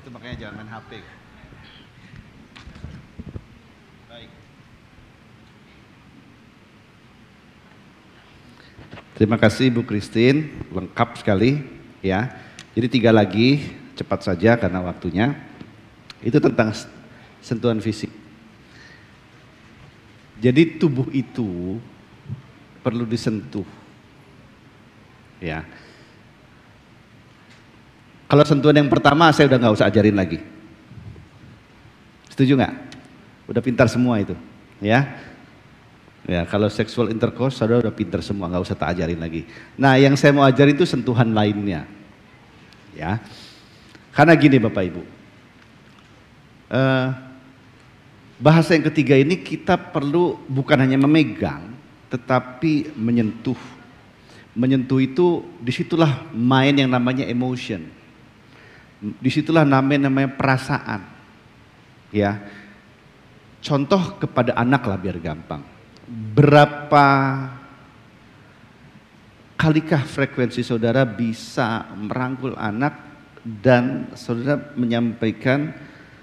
Itu makanya jangan main HP. Terima kasih Bu Christine, lengkap sekali ya. Jadi 3 lagi, cepat saja karena waktunya. Itu tentang sentuhan fisik. Jadi tubuh itu perlu disentuh. Ya. Kalau sentuhan yang pertama saya udah nggak usah ajarin lagi. Setuju nggak? Udah pintar semua itu, ya. Ya, kalau sexual intercourse saudara udah pintar semua, nggak usah tak ajarin lagi. Nah, yang saya mau ajarin itu sentuhan lainnya, ya. Karena gini Bapak Ibu, bahasa yang ketiga ini kita perlu bukan hanya memegang, tetapi menyentuh. Menyentuh itu disitulah main yang namanya emotion, disitulah namanya perasaan, ya. Contoh kepada anak lah biar gampang. Berapa kalikah frekuensi saudara bisa merangkul anak dan saudara menyampaikan,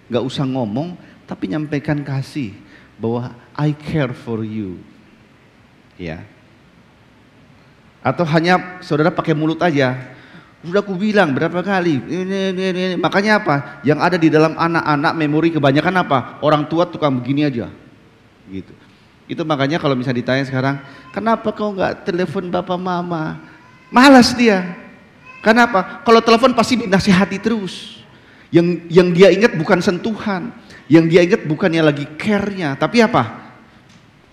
gak usah ngomong, tapi nyampaikan kasih bahwa I care for you, ya. Atau hanya saudara pakai mulut aja, udah aku bilang berapa kali, ini. Makanya apa? Yang ada di dalam anak-anak memori kebanyakan apa? Orang tua tukang begini aja, gitu. Itu makanya kalau misalnya ditanya sekarang, kenapa kau nggak telepon bapak mama? Malas dia. Kenapa? Kalau telepon pasti dinasihati terus. Yang dia ingat bukan sentuhan, yang dia ingat bukannya lagi care-nya, tapi apa?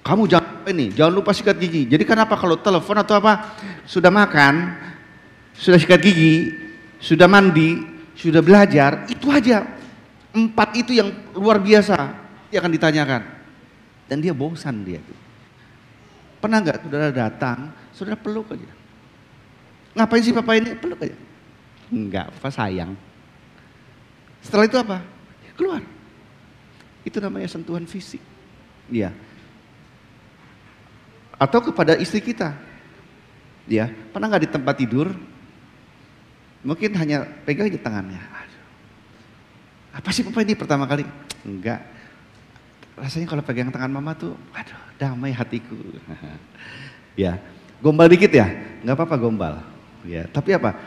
Kamu jangan lupa sikat gigi. Jadi kenapa kalau telepon atau apa? Sudah makan, sudah sikat gigi, sudah mandi, sudah belajar, itu aja. 4 itu yang luar biasa yang akan ditanyakan. Dan dia bosan dia. Pernah nggak saudara datang, saudara peluk aja. Ngapain sih papa ini? Peluk aja. Enggak, papa sayang. Setelah itu apa? Keluar. Itu namanya sentuhan fisik. Iya. Atau kepada istri kita. Ya, pernah nggak di tempat tidur? Mungkin hanya pegang aja tangannya. Aduh. Apa sih papa ini pertama kali? Enggak. Rasanya kalau pegang tangan mama tuh, aduh, damai hatiku. Ya, gombal dikit ya, nggak apa-apa gombal. Ya, tapi apa?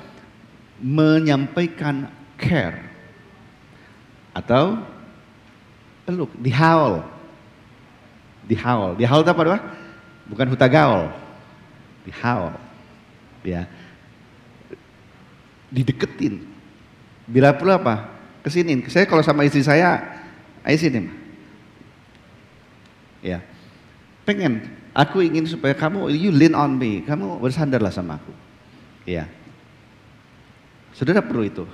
Menyampaikan care atau peluk, dihaul itu apa? Bukan huta gaul, dihaul, ya, dideketin. Bila perlu apa? Kesini. Saya kalau sama istri saya, ayo sini. Ya, aku ingin supaya kamu, you lean on me, kamu bersandarlah sama aku. Ya, saudara perlu itu.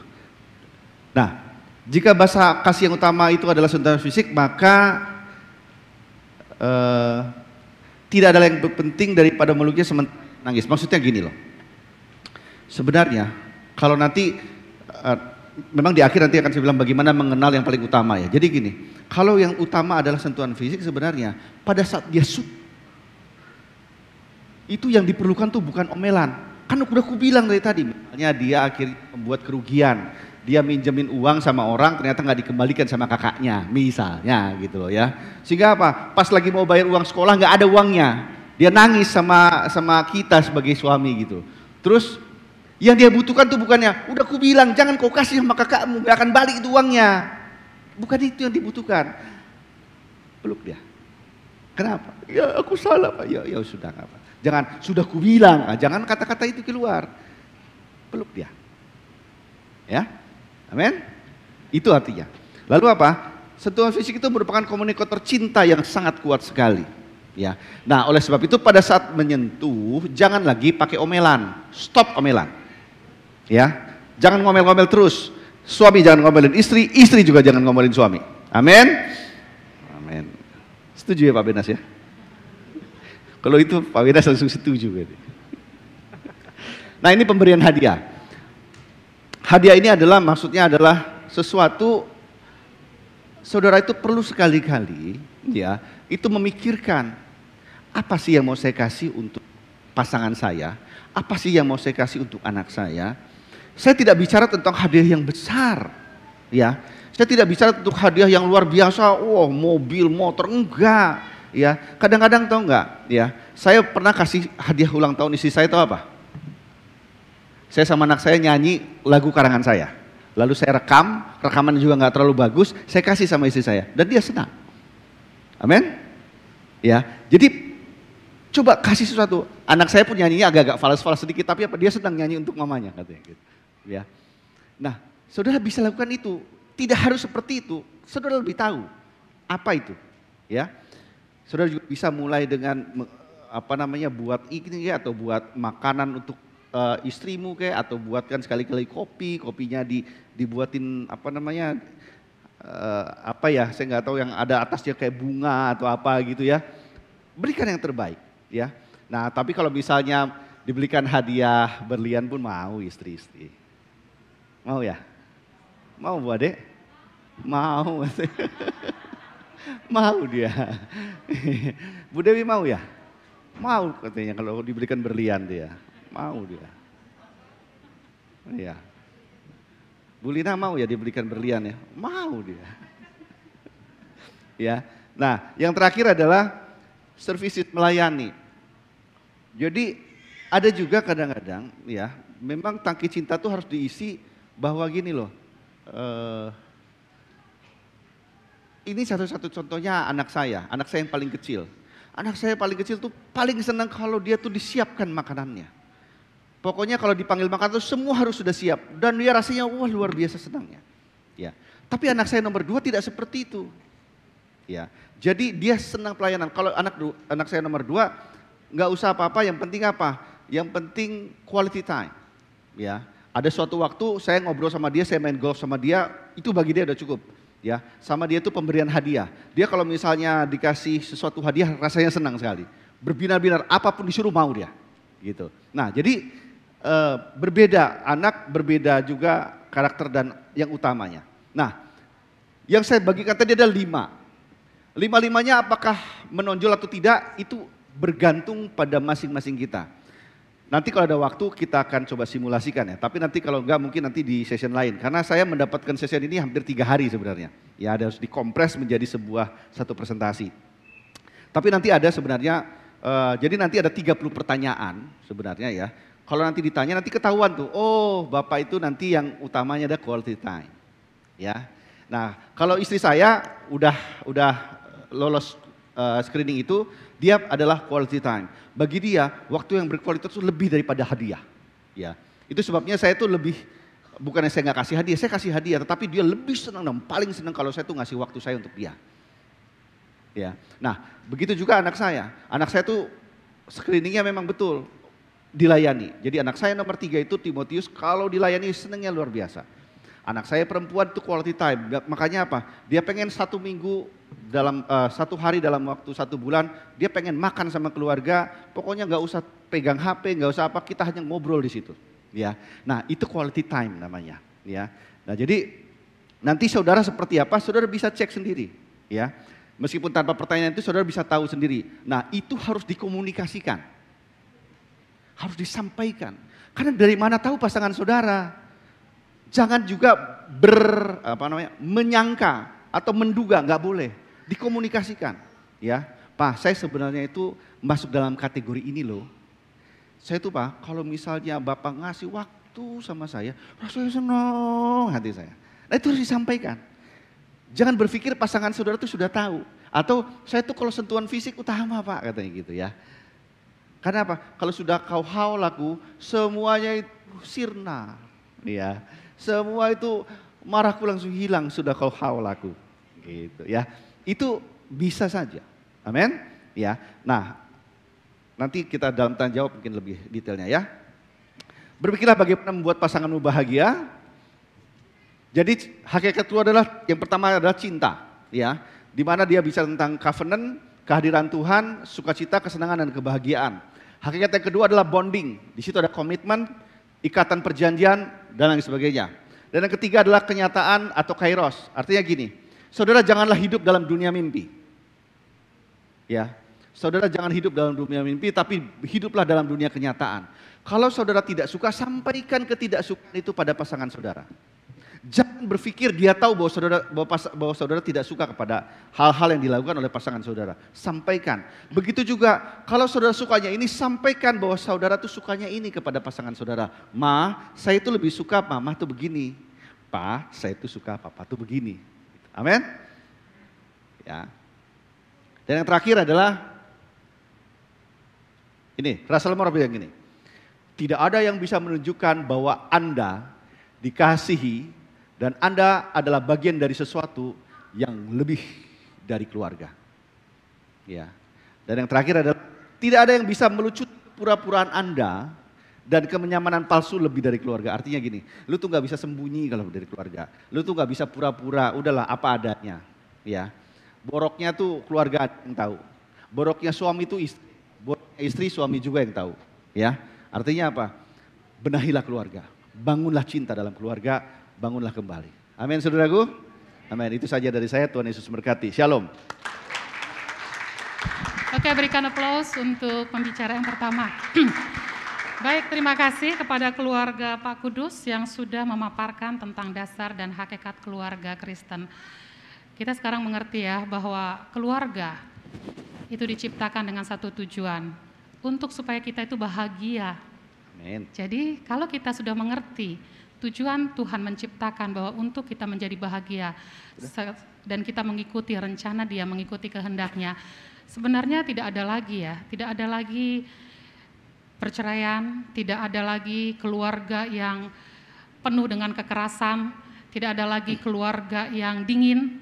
Nah, jika bahasa kasih yang utama itu adalah sentuhan fisik, maka tidak ada yang penting daripada meluknya sementara nangis. Maksudnya gini loh, sebenarnya kalau nanti memang di akhir nanti akan saya bilang bagaimana mengenal yang paling utama ya. Jadi gini, kalau yang utama adalah sentuhan fisik, sebenarnya pada saat dia itu yang diperlukan tuh bukan omelan. Kan udah aku bilang dari tadi, misalnya dia akhirnya membuat kerugian, dia minjemin uang sama orang ternyata nggak dikembalikan sama kakaknya, misalnya gitu loh ya. Sehingga apa? Pas lagi mau bayar uang sekolah nggak ada uangnya, dia nangis sama kita sebagai suami gitu. Terus yang dia butuhkan tuh bukannya, udah aku bilang jangan kau kasih sama kakakmu, gak akan balik itu uangnya. Bukan itu yang dibutuhkan. Peluk dia. Kenapa? Ya aku salah Pak. Ya sudah nggak apa. Jangan sudah ku bilang, jangan kata-kata itu keluar. Peluk dia. Ya. Amin. Itu artinya. Lalu apa? Sentuhan fisik itu merupakan komunikator cinta yang sangat kuat sekali. Ya. Nah, oleh sebab itu pada saat menyentuh jangan lagi pakai omelan. Stop omelan. Ya, jangan ngomel-ngomel terus. Suami jangan ngomelin istri, istri juga jangan ngomelin suami. Amin. Amin. Setuju ya Pak Benas ya? Kalau itu Pak Benas langsung setuju. Nah, ini pemberian hadiah. Hadiah ini adalah maksudnya adalah sesuatu saudara itu perlu sekali-kali ya, itu memikirkan apa sih yang mau saya kasih untuk pasangan saya? Apa sih yang mau saya kasih untuk anak saya? Saya tidak bicara tentang hadiah yang besar, ya. Saya tidak bicara tentang hadiah yang luar biasa, mobil, motor, enggak, ya. Kadang-kadang tahu enggak, ya. Saya pernah kasih hadiah ulang tahun istri saya, tahu apa? Saya sama anak saya nyanyi lagu karangan saya, lalu saya rekaman juga nggak terlalu bagus, saya kasih sama istri saya, dan dia senang. Amin, ya. Jadi coba kasih sesuatu. Anak saya pun nyanyinya agak-agak fals-fals sedikit, tapi apa? Dia sedang nyanyi untuk mamanya, katanya. Gitu. Ya. Nah, saudara bisa lakukan itu. Tidak harus seperti itu. Saudara lebih tahu. Apa itu? Ya, saudara juga bisa mulai dengan buat ini ya, atau buat makanan untuk istrimu kayak, atau buatkan sekali-kali kopinya dibuatin saya nggak tahu yang ada atasnya kayak bunga atau apa gitu ya. Berikan yang terbaik ya. Nah tapi kalau misalnya dibelikan hadiah berlian pun mau istri-istri. Mau ya? Mau Bu Ade? Mau. Mau dia. Bu Dewi mau ya? Mau katanya kalau diberikan berlian dia. Mau dia. Iya. Bu Lina mau ya diberikan berlian ya? Mau dia. Ya. Nah, yang terakhir adalah service melayani. Jadi ada juga kadang-kadang ya, memang tangki cinta tuh harus diisi bahwa gini loh. Ini satu-satu contohnya anak saya yang paling kecil. Anak saya paling kecil tuh paling senang kalau dia tuh disiapkan makanannya. Pokoknya kalau dipanggil makan tuh semua harus sudah siap dan dia rasanya wah luar biasa senangnya. Ya. Tapi anak saya nomor 2 tidak seperti itu. Ya. Jadi dia senang pelayanan. Kalau anak saya nomor 2 nggak usah apa-apa, yang penting apa? Yang penting quality time. Ya. Ada suatu waktu saya ngobrol sama dia, saya main golf sama dia, itu bagi dia udah cukup. Ya, sama dia itu pemberian hadiah. Dia kalau misalnya dikasih sesuatu hadiah rasanya senang sekali. Berbinar-binar apapun disuruh mau dia. Gitu. Nah, jadi berbeda anak, berbeda juga karakter dan yang utamanya. Nah, yang saya bagikan tadi ada 5. 5-5-nya apakah menonjol atau tidak itu bergantung pada masing-masing kita. Nanti kalau ada waktu kita akan coba simulasikan ya. Tapi nanti kalau enggak mungkin nanti di session lain. Karena saya mendapatkan session ini hampir 3 hari sebenarnya. Ya harus dikompres menjadi satu presentasi. Tapi nanti ada sebenarnya, jadi nanti ada 30 pertanyaan sebenarnya ya. Kalau nanti ditanya nanti ketahuan tuh, oh Bapak itu nanti yang utamanya ada quality time. Ya. Nah kalau istri saya udah lolos screening itu, dia adalah quality time. Bagi dia, waktu yang berkualitas itu lebih daripada hadiah. Ya, itu sebabnya saya tuh bukannya saya nggak kasih hadiah, saya kasih hadiah, tetapi dia lebih senang dan paling senang kalau saya tuh ngasih waktu saya untuk dia. Ya, nah begitu juga anak saya. Anak saya tuh screeningnya memang betul dilayani. Jadi anak saya nomor 3 itu Timotius, kalau dilayani senangnya luar biasa. Anak saya perempuan itu quality time, makanya apa? Dia pengen 1 minggu dalam 1 hari dalam waktu 1 bulan, dia pengen makan sama keluarga, pokoknya nggak usah pegang HP, nggak usah apa, kita hanya ngobrol di situ. Ya, nah itu quality time namanya. Ya, nah jadi nanti saudara seperti apa, saudara bisa cek sendiri. Ya, meskipun tanpa pertanyaan itu saudara bisa tahu sendiri. Nah itu harus dikomunikasikan, harus disampaikan. Karena dari mana tahu pasangan saudara? Jangan juga menyangka atau menduga, nggak boleh. Dikomunikasikan. Ya, Pak, saya sebenarnya itu masuk dalam kategori ini loh. Saya tuh Pak, kalau misalnya Bapak ngasih waktu sama saya, rasanya senang hati saya. Nah itu harus disampaikan. Jangan berpikir pasangan saudara itu sudah tahu. Atau saya tuh kalau sentuhan fisik utama Pak, katanya gitu ya. Karena apa? Kalau sudah kau haul aku, semuanya itu sirna. Ya. Semua itu marahku langsung hilang sudah kau haul aku. Gitu ya. Itu bisa saja. Amin. Ya. Nah, nanti kita dalam tanya jawab mungkin lebih detailnya ya. Berpikirlah bagaimana membuat pasanganmu bahagia. Jadi hakikat itu adalah yang pertama adalah cinta, ya. Di mana dia bicara tentang covenant, kehadiran Tuhan, sukacita, kesenangan dan kebahagiaan. Hakikat yang kedua adalah bonding. Di situ ada komitmen, ikatan perjanjian dan lain sebagainya. Dan yang ketiga adalah kenyataan atau kairos. Artinya gini, saudara janganlah hidup dalam dunia mimpi. Ya, saudara jangan hidup dalam dunia mimpi, tapi hiduplah dalam dunia kenyataan. Kalau saudara tidak suka, sampaikan ketidaksukaan itu pada pasangan saudara. Jangan berpikir dia tahu bahwa saudara tidak suka kepada hal-hal yang dilakukan oleh pasangan saudara. Sampaikan. Begitu juga kalau saudara sukanya ini, sampaikan bahwa saudara tuh sukanya ini kepada pasangan saudara. Ma, saya itu lebih suka mama tuh begini. Pa, saya itu suka papa tuh begini. Amin. Ya. Dan yang terakhir adalah ini, Russell Moore bilang gini. Tidak ada yang bisa menunjukkan bahwa Anda dikasihi dan Anda adalah bagian dari sesuatu yang lebih dari keluarga. Ya. Dan yang terakhir adalah tidak ada yang bisa melucut pura-puraan Anda dan kenyamanan palsu lebih dari keluarga. Artinya gini, lu tuh nggak bisa sembunyi kalau dari keluarga. Lu tuh nggak bisa pura-pura, udahlah apa adanya. Ya, boroknya tuh keluarga yang tahu. Boroknya suami itu istri, boroknya istri suami juga yang tahu. Ya, artinya apa? Benahilah keluarga, bangunlah cinta dalam keluarga, bangunlah kembali. Amin, saudaraku. Amin. Itu saja dari saya. Tuhan Yesus memberkati. Shalom. Oke, berikan aplaus untuk pembicara yang pertama. Baik, terima kasih kepada keluarga Pak Kudus yang sudah memaparkan tentang dasar dan hakikat keluarga Kristen. Kita sekarang mengerti ya bahwa keluarga itu diciptakan dengan satu tujuan, untuk supaya kita itu bahagia. Amin. Jadi kalau kita sudah mengerti tujuan Tuhan menciptakan bahwa untuk kita menjadi bahagia dan kita mengikuti rencana Dia, mengikuti kehendaknya, sebenarnya tidak ada lagi perceraian, tidak ada lagi keluarga yang penuh dengan kekerasan, tidak ada lagi keluarga yang dingin,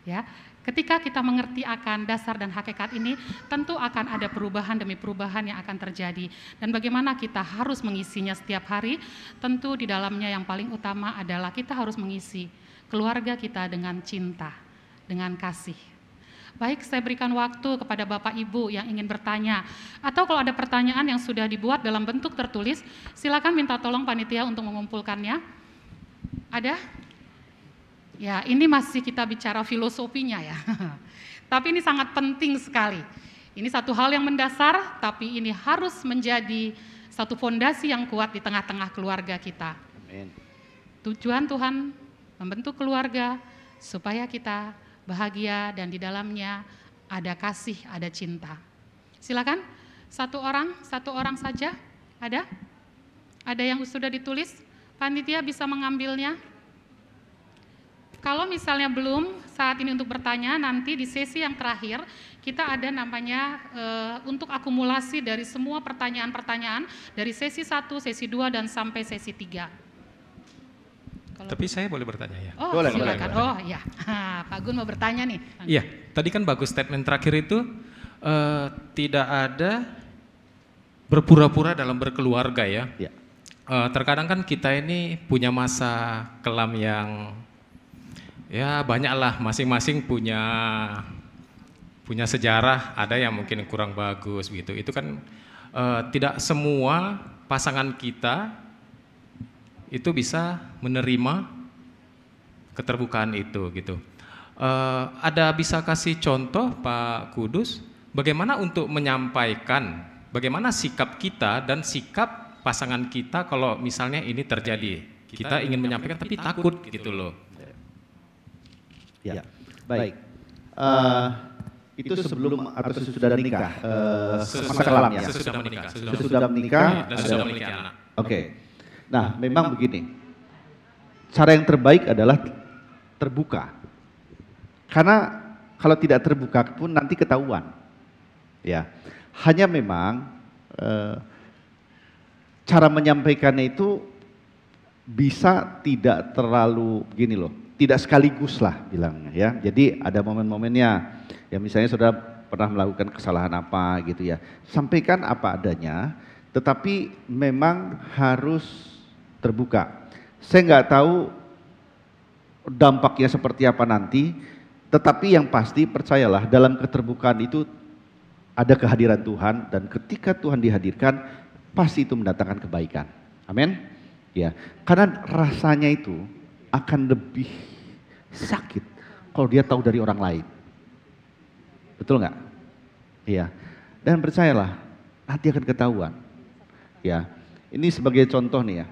ya. Ketika kita mengerti akan dasar dan hakikat ini, tentu akan ada perubahan demi perubahan yang akan terjadi. Dan bagaimana kita harus mengisinya setiap hari, tentu di dalamnya yang paling utama adalah kita harus mengisi keluarga kita dengan cinta, dengan kasih. Baik, saya berikan waktu kepada Bapak Ibu yang ingin bertanya. Atau kalau ada pertanyaan yang sudah dibuat dalam bentuk tertulis, silakan minta tolong panitia untuk mengumpulkannya. Ada? Ya, ini masih kita bicara filosofinya ya. Tapi ini sangat penting sekali. Ini satu hal yang mendasar, tapi ini harus menjadi satu fondasi yang kuat di tengah-tengah keluarga kita. Amin. Tujuan Tuhan membentuk keluarga supaya kita bahagia dan di dalamnya ada kasih, ada cinta. Silakan, satu orang saja. Ada? Ada yang sudah ditulis? Panitia bisa mengambilnya. Kalau misalnya belum saat ini untuk bertanya, nanti di sesi yang terakhir kita ada namanya untuk akumulasi dari semua pertanyaan-pertanyaan dari sesi 1, sesi 2 dan sampai sesi 3. Tapi saya boleh bertanya ya? Oh, boleh, silakan. boleh. Oh ya, Pak Gun mau bertanya nih. Iya, tadi kan bagus statement terakhir itu tidak ada berpura-pura dalam berkeluarga ya. Ya. Terkadang kan kita ini punya masa kelam yang ya banyaklah, masing-masing punya sejarah, ada yang mungkin kurang bagus gitu. Itu kan tidak semua pasangan kita itu bisa menerima keterbukaan itu gitu. Ada bisa kasih contoh Pak Kudus bagaimana untuk menyampaikan bagaimana sikap kita dan sikap pasangan kita kalau misalnya ini terjadi. Kita ingin menyampaikan tapi takut gitu loh. Ya, baik. Itu sebelum atau sesudah nikah? Masa kelam ya? Sesudah menikah. Sesudah menikah. Dan sudah memiliki anak. Oke. Nah, memang begini. Cara yang terbaik adalah terbuka. Karena kalau tidak terbuka pun nanti ketahuan. Ya. Hanya memang cara menyampaikannya itu bisa tidak terlalu begini loh. Tidak sekaligus lah bilangnya ya. Jadi ada momen-momennya. Ya misalnya saudara pernah melakukan kesalahan apa gitu ya. Sampaikan apa adanya, tetapi memang harus terbuka. Saya nggak tahu dampaknya seperti apa nanti, tetapi yang pasti percayalah dalam keterbukaan itu ada kehadiran Tuhan dan ketika Tuhan dihadirkan pasti itu mendatangkan kebaikan. Amin. Ya, karena rasanya itu akan lebih sakit kalau dia tahu dari orang lain. Betul nggak? Iya. Dan percayalah, nanti akan ketahuan. Ya, ini sebagai contoh nih ya.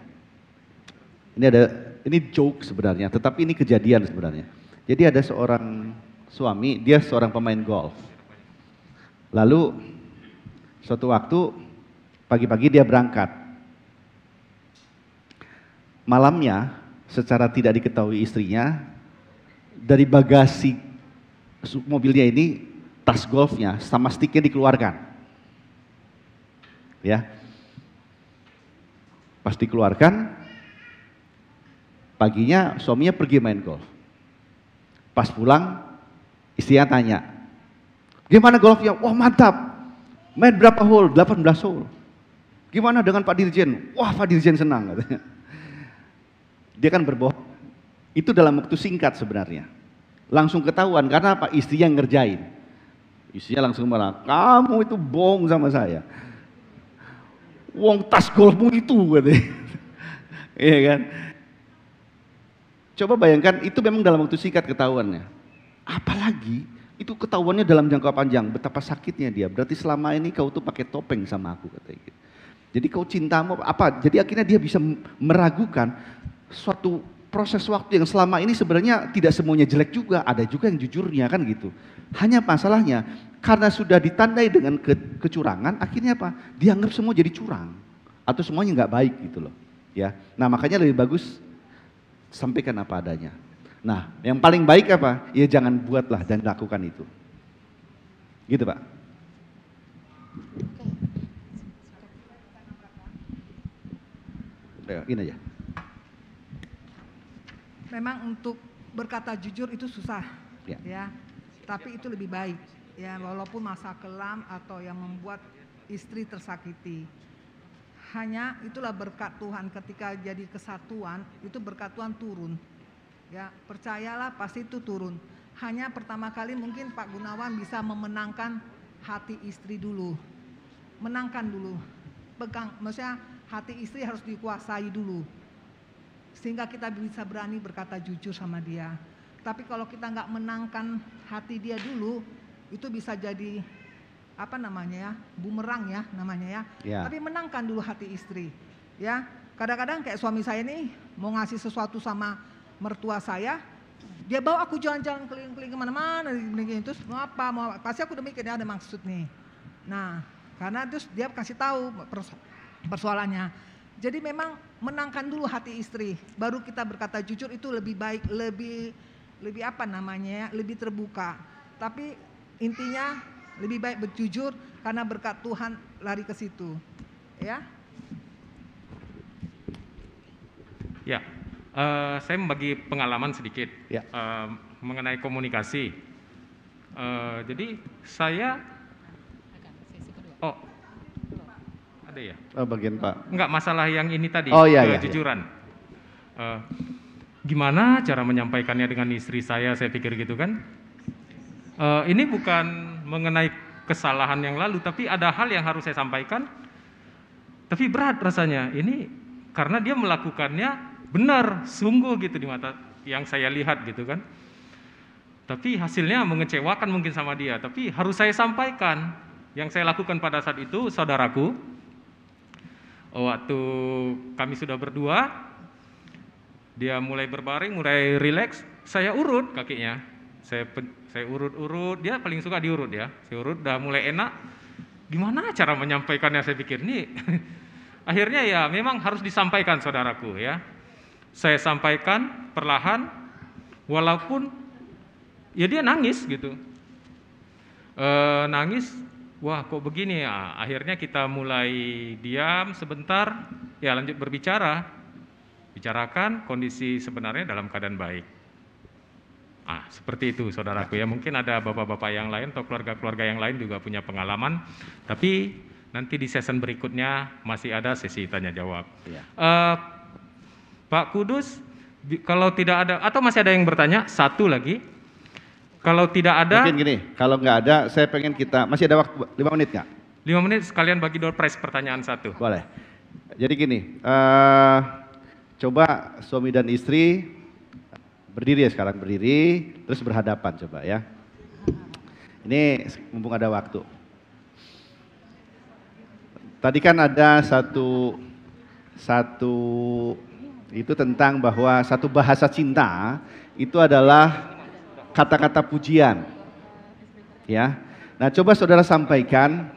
Ini joke sebenarnya, tetapi ini kejadian sebenarnya. Jadi ada seorang suami, dia seorang pemain golf. Lalu suatu waktu pagi-pagi dia berangkat. Malamnya secara tidak diketahui istrinya, dari bagasi mobilnya ini tas golfnya sama sticknya dikeluarkan. Ya, pas dikeluarkan, paginya suaminya pergi main golf. Pas pulang, Istrinya tanya, gimana golfnya? Wah mantap, main berapa hole? 18 hole. Gimana dengan Pak Dirjen? Wah Pak Dirjen senang katanya. Dia kan berbohong. Itu dalam waktu singkat sebenarnya. Langsung ketahuan karena apa? Istrinya yang ngerjain. Istrinya langsung marah, kamu itu bohong sama saya. Wong tas golfmu itu katanya. Iya kan? Coba bayangkan itu memang dalam waktu singkat ketahuannya. Apalagi itu ketahuannya dalam jangka panjang, betapa sakitnya dia. Berarti selama ini kau tuh pakai topeng sama aku katanya gitu. Jadi kau cintamu apa? Jadi akhirnya dia bisa meragukan suatu proses waktu yang selama ini sebenarnya tidak semuanya jelek juga, ada juga yang jujurnya kan gitu. Hanya masalahnya karena sudah ditandai dengan kecurangan, akhirnya apa? Dianggap semua jadi curang atau semuanya nggak baik gitu loh. Ya, nah makanya lebih bagus sampaikan apa adanya. Nah, yang paling baik apa? Ya jangan buatlah dan lakukan itu. Gitu Pak. Ini aja. Memang untuk berkata jujur itu susah, Ya. ya. Tapi itu lebih baik, ya. Walaupun masa kelam atau yang membuat istri tersakiti. Hanya itulah berkat Tuhan ketika jadi kesatuan, itu berkat Tuhan turun. Ya, percayalah pasti itu turun. Hanya pertama kali mungkin Pak Gunawan bisa memenangkan hati istri dulu. Menangkan dulu. Pegang, maksudnya hati istri harus dikuasai dulu. Sehingga kita bisa berani berkata jujur sama dia. Tapi kalau kita nggak menangkan hati dia dulu, itu bisa jadi apa namanya ya, bumerang ya namanya ya. Ya. Tapi menangkan dulu hati istri. Ya, kadang-kadang kayak suami saya nih mau ngasih sesuatu sama mertua saya, dia bawa aku jalan-jalan keliling-keliling kemana-mana, terus mau apa, pasti aku udah mikir ya ada maksud nih. Nah, karena terus dia kasih tahu persoalannya. Jadi memang menangkan dulu hati istri, baru kita berkata jujur itu lebih baik, lebih apa namanya ya, lebih terbuka. Tapi intinya lebih baik berjujur karena berkat Tuhan lari ke situ, ya. Ya, saya membagi pengalaman sedikit Ya. mengenai komunikasi. Jadi saya, ada ya? Oh, bagian Pak. Enggak, masalah yang ini tadi, Oh, iya, iya, kejujuran. Gimana cara menyampaikannya dengan istri saya pikir gitu kan. Ini bukan mengenai kesalahan yang lalu, tapi ada hal yang harus saya sampaikan, tapi berat rasanya. Ini karena dia melakukannya benar, sungguh gitu di mata yang saya lihat gitu kan. Tapi hasilnya mengecewakan mungkin sama dia, tapi harus saya sampaikan. Yang saya lakukan pada saat itu, saudaraku, waktu kami sudah berdua, dia mulai berbaring, mulai rileks, saya urut kakinya, saya urut-urut, dia paling suka diurut ya, saya urut, udah mulai enak. Gimana cara menyampaikannya saya pikir nih, akhirnya ya memang harus disampaikan saudaraku ya. Saya sampaikan perlahan, walaupun ya dia nangis gitu, nangis. Wah kok begini ya, akhirnya kita mulai diam sebentar, ya lanjut berbicara, bicarakan kondisi sebenarnya dalam keadaan baik. Seperti itu saudaraku ya, mungkin ada bapak-bapak yang lain atau keluarga-keluarga yang lain juga punya pengalaman, tapi nanti di season berikutnya masih ada sesi tanya jawab. Ya. Pak Kudus, kalau tidak ada, atau masih ada yang bertanya, satu lagi. Kalau tidak ada, Mungkin gini, kalau nggak ada, saya pengen kita, masih ada waktu 5 menit nggak? 5 menit sekalian bagi door prize pertanyaan satu. Boleh. Jadi gini, coba suami dan istri berdiri ya sekarang, berdiri, terus berhadapan coba ya. Ini mumpung ada waktu. Tadi kan ada satu itu tentang bahwa satu bahasa cinta itu adalah kata-kata pujian, ya. Nah, coba saudara sampaikan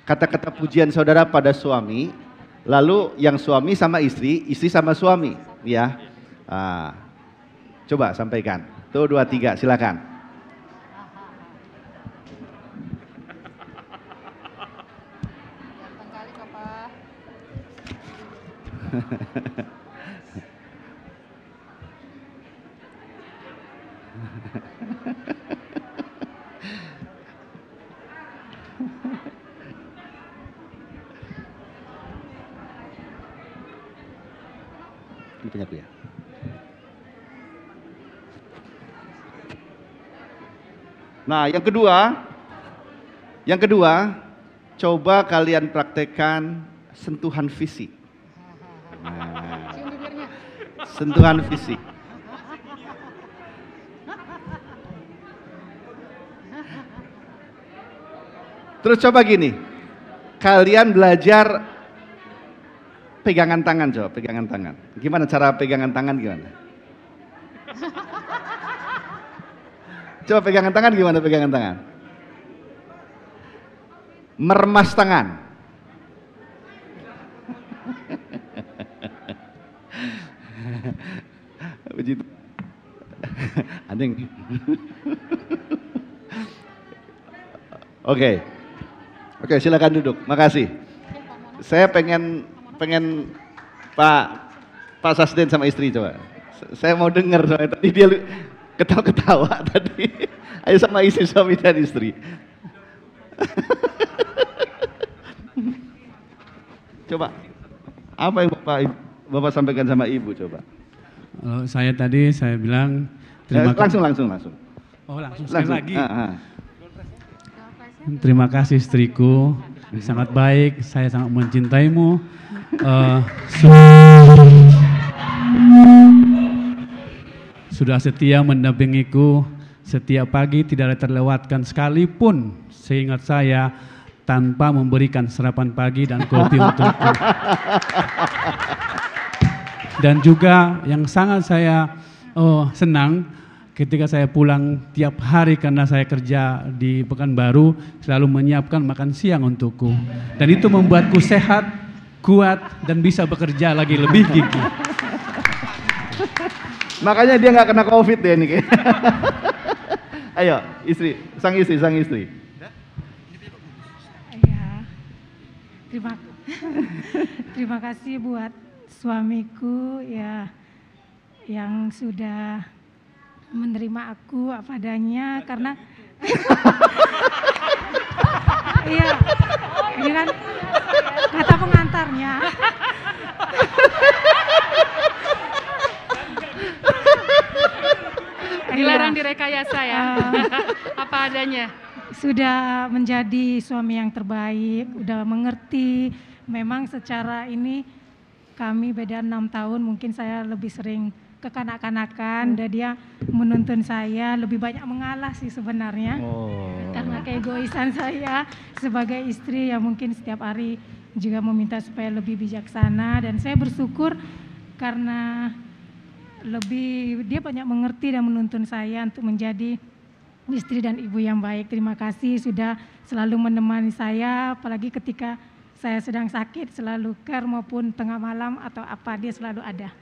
kata-kata pujian saudara pada suami, lalu yang suami sama istri, istri sama suami, ya. Coba sampaikan. Tuh 2, 3, silakan. Ini punyaku ya. Nah, yang kedua, coba kalian praktekkan sentuhan fisik. Nah, sentuhan fisik. Terus coba gini, kalian belajar pegangan tangan, coba pegangan tangan. Gimana cara pegangan tangan gimana? Coba pegangan tangan gimana pegangan tangan? Meremas tangan. Begitu. Anjing. Oke, silakan duduk. Makasih. Saya pengen Pak Sasden sama istri coba. Saya mau dengar soalnya tadi dia ketawa-ketawa tadi. Ayo sama istri, suami dan istri. Coba, apa yang Bapak sampaikan sama Ibu coba? Kalau saya bilang langsung. Oh langsung sekali lagi. Terima kasih istriku, sangat baik, saya sangat mencintaimu. Sudah setia mendampingiku setiap pagi, tidak terlewatkan sekalipun seingat saya tanpa memberikan sarapan pagi dan kopi untukku. Dan juga yang sangat saya senang ketika saya pulang tiap hari karena saya kerja di Pekanbaru, selalu menyiapkan makan siang untukku. Dan itu membuatku sehat, kuat, dan bisa bekerja lagi lebih gigih. Makanya dia nggak kena COVID deh ini kayaknya. Ayo, sang istri. Ya, terima kasih buat suamiku ya yang sudah menerima aku apa adanya karena iya ini kan kata pengantarnya. Dilarang direkayasa ya. Apa adanya. Sudah menjadi suami yang terbaik, udah mengerti. Memang secara ini kami beda 6 tahun, mungkin saya lebih sering kekanak-kanakan dan dia menuntun saya lebih banyak mengalah sih sebenarnya. Karena keegoisan saya sebagai istri yang mungkin setiap hari juga meminta supaya lebih bijaksana, dan saya bersyukur karena dia banyak mengerti dan menuntun saya untuk menjadi istri dan ibu yang baik. Terima kasih sudah selalu menemani saya, apalagi ketika saya sedang sakit, selalu care maupun tengah malam atau apa, dia selalu ada.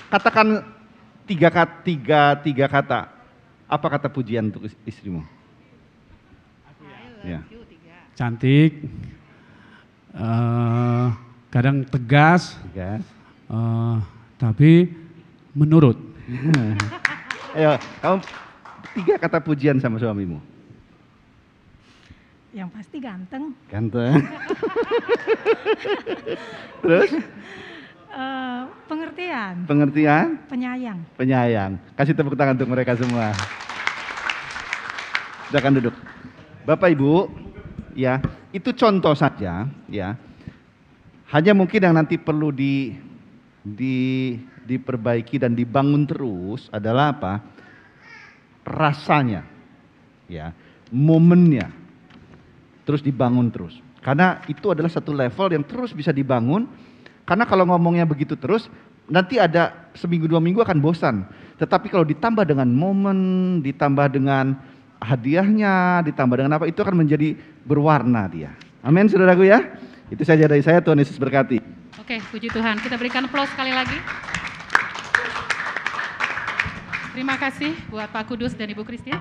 Katakan tiga kata. Apa kata pujian untuk istrimu? Ya. Cantik, kadang tegas. Tapi menurut. Ayo, kamu 3 kata pujian sama suamimu. Yang pasti ganteng. Terus? Pengertian. Penyayang. Kasih tepuk tangan untuk mereka semua. Silakan duduk. Bapak Ibu, ya, itu contoh saja, ya. Hanya mungkin yang nanti perlu diperbaiki dan dibangun terus adalah apa? Rasanya, ya, momennya, terus dibangun terus. Karena itu adalah satu level yang terus bisa dibangun. Karena kalau ngomongnya begitu terus, nanti ada seminggu 2 minggu akan bosan. Tetapi kalau ditambah dengan momen, ditambah dengan hadiahnya, ditambah dengan apa, itu akan menjadi berwarna dia. Amin, saudaraku ya. Itu saja dari saya, Tuhan Yesus berkati. Oke, puji Tuhan. Kita berikan aplaus sekali lagi. Terima kasih buat Pak Kudus dan Ibu Christine.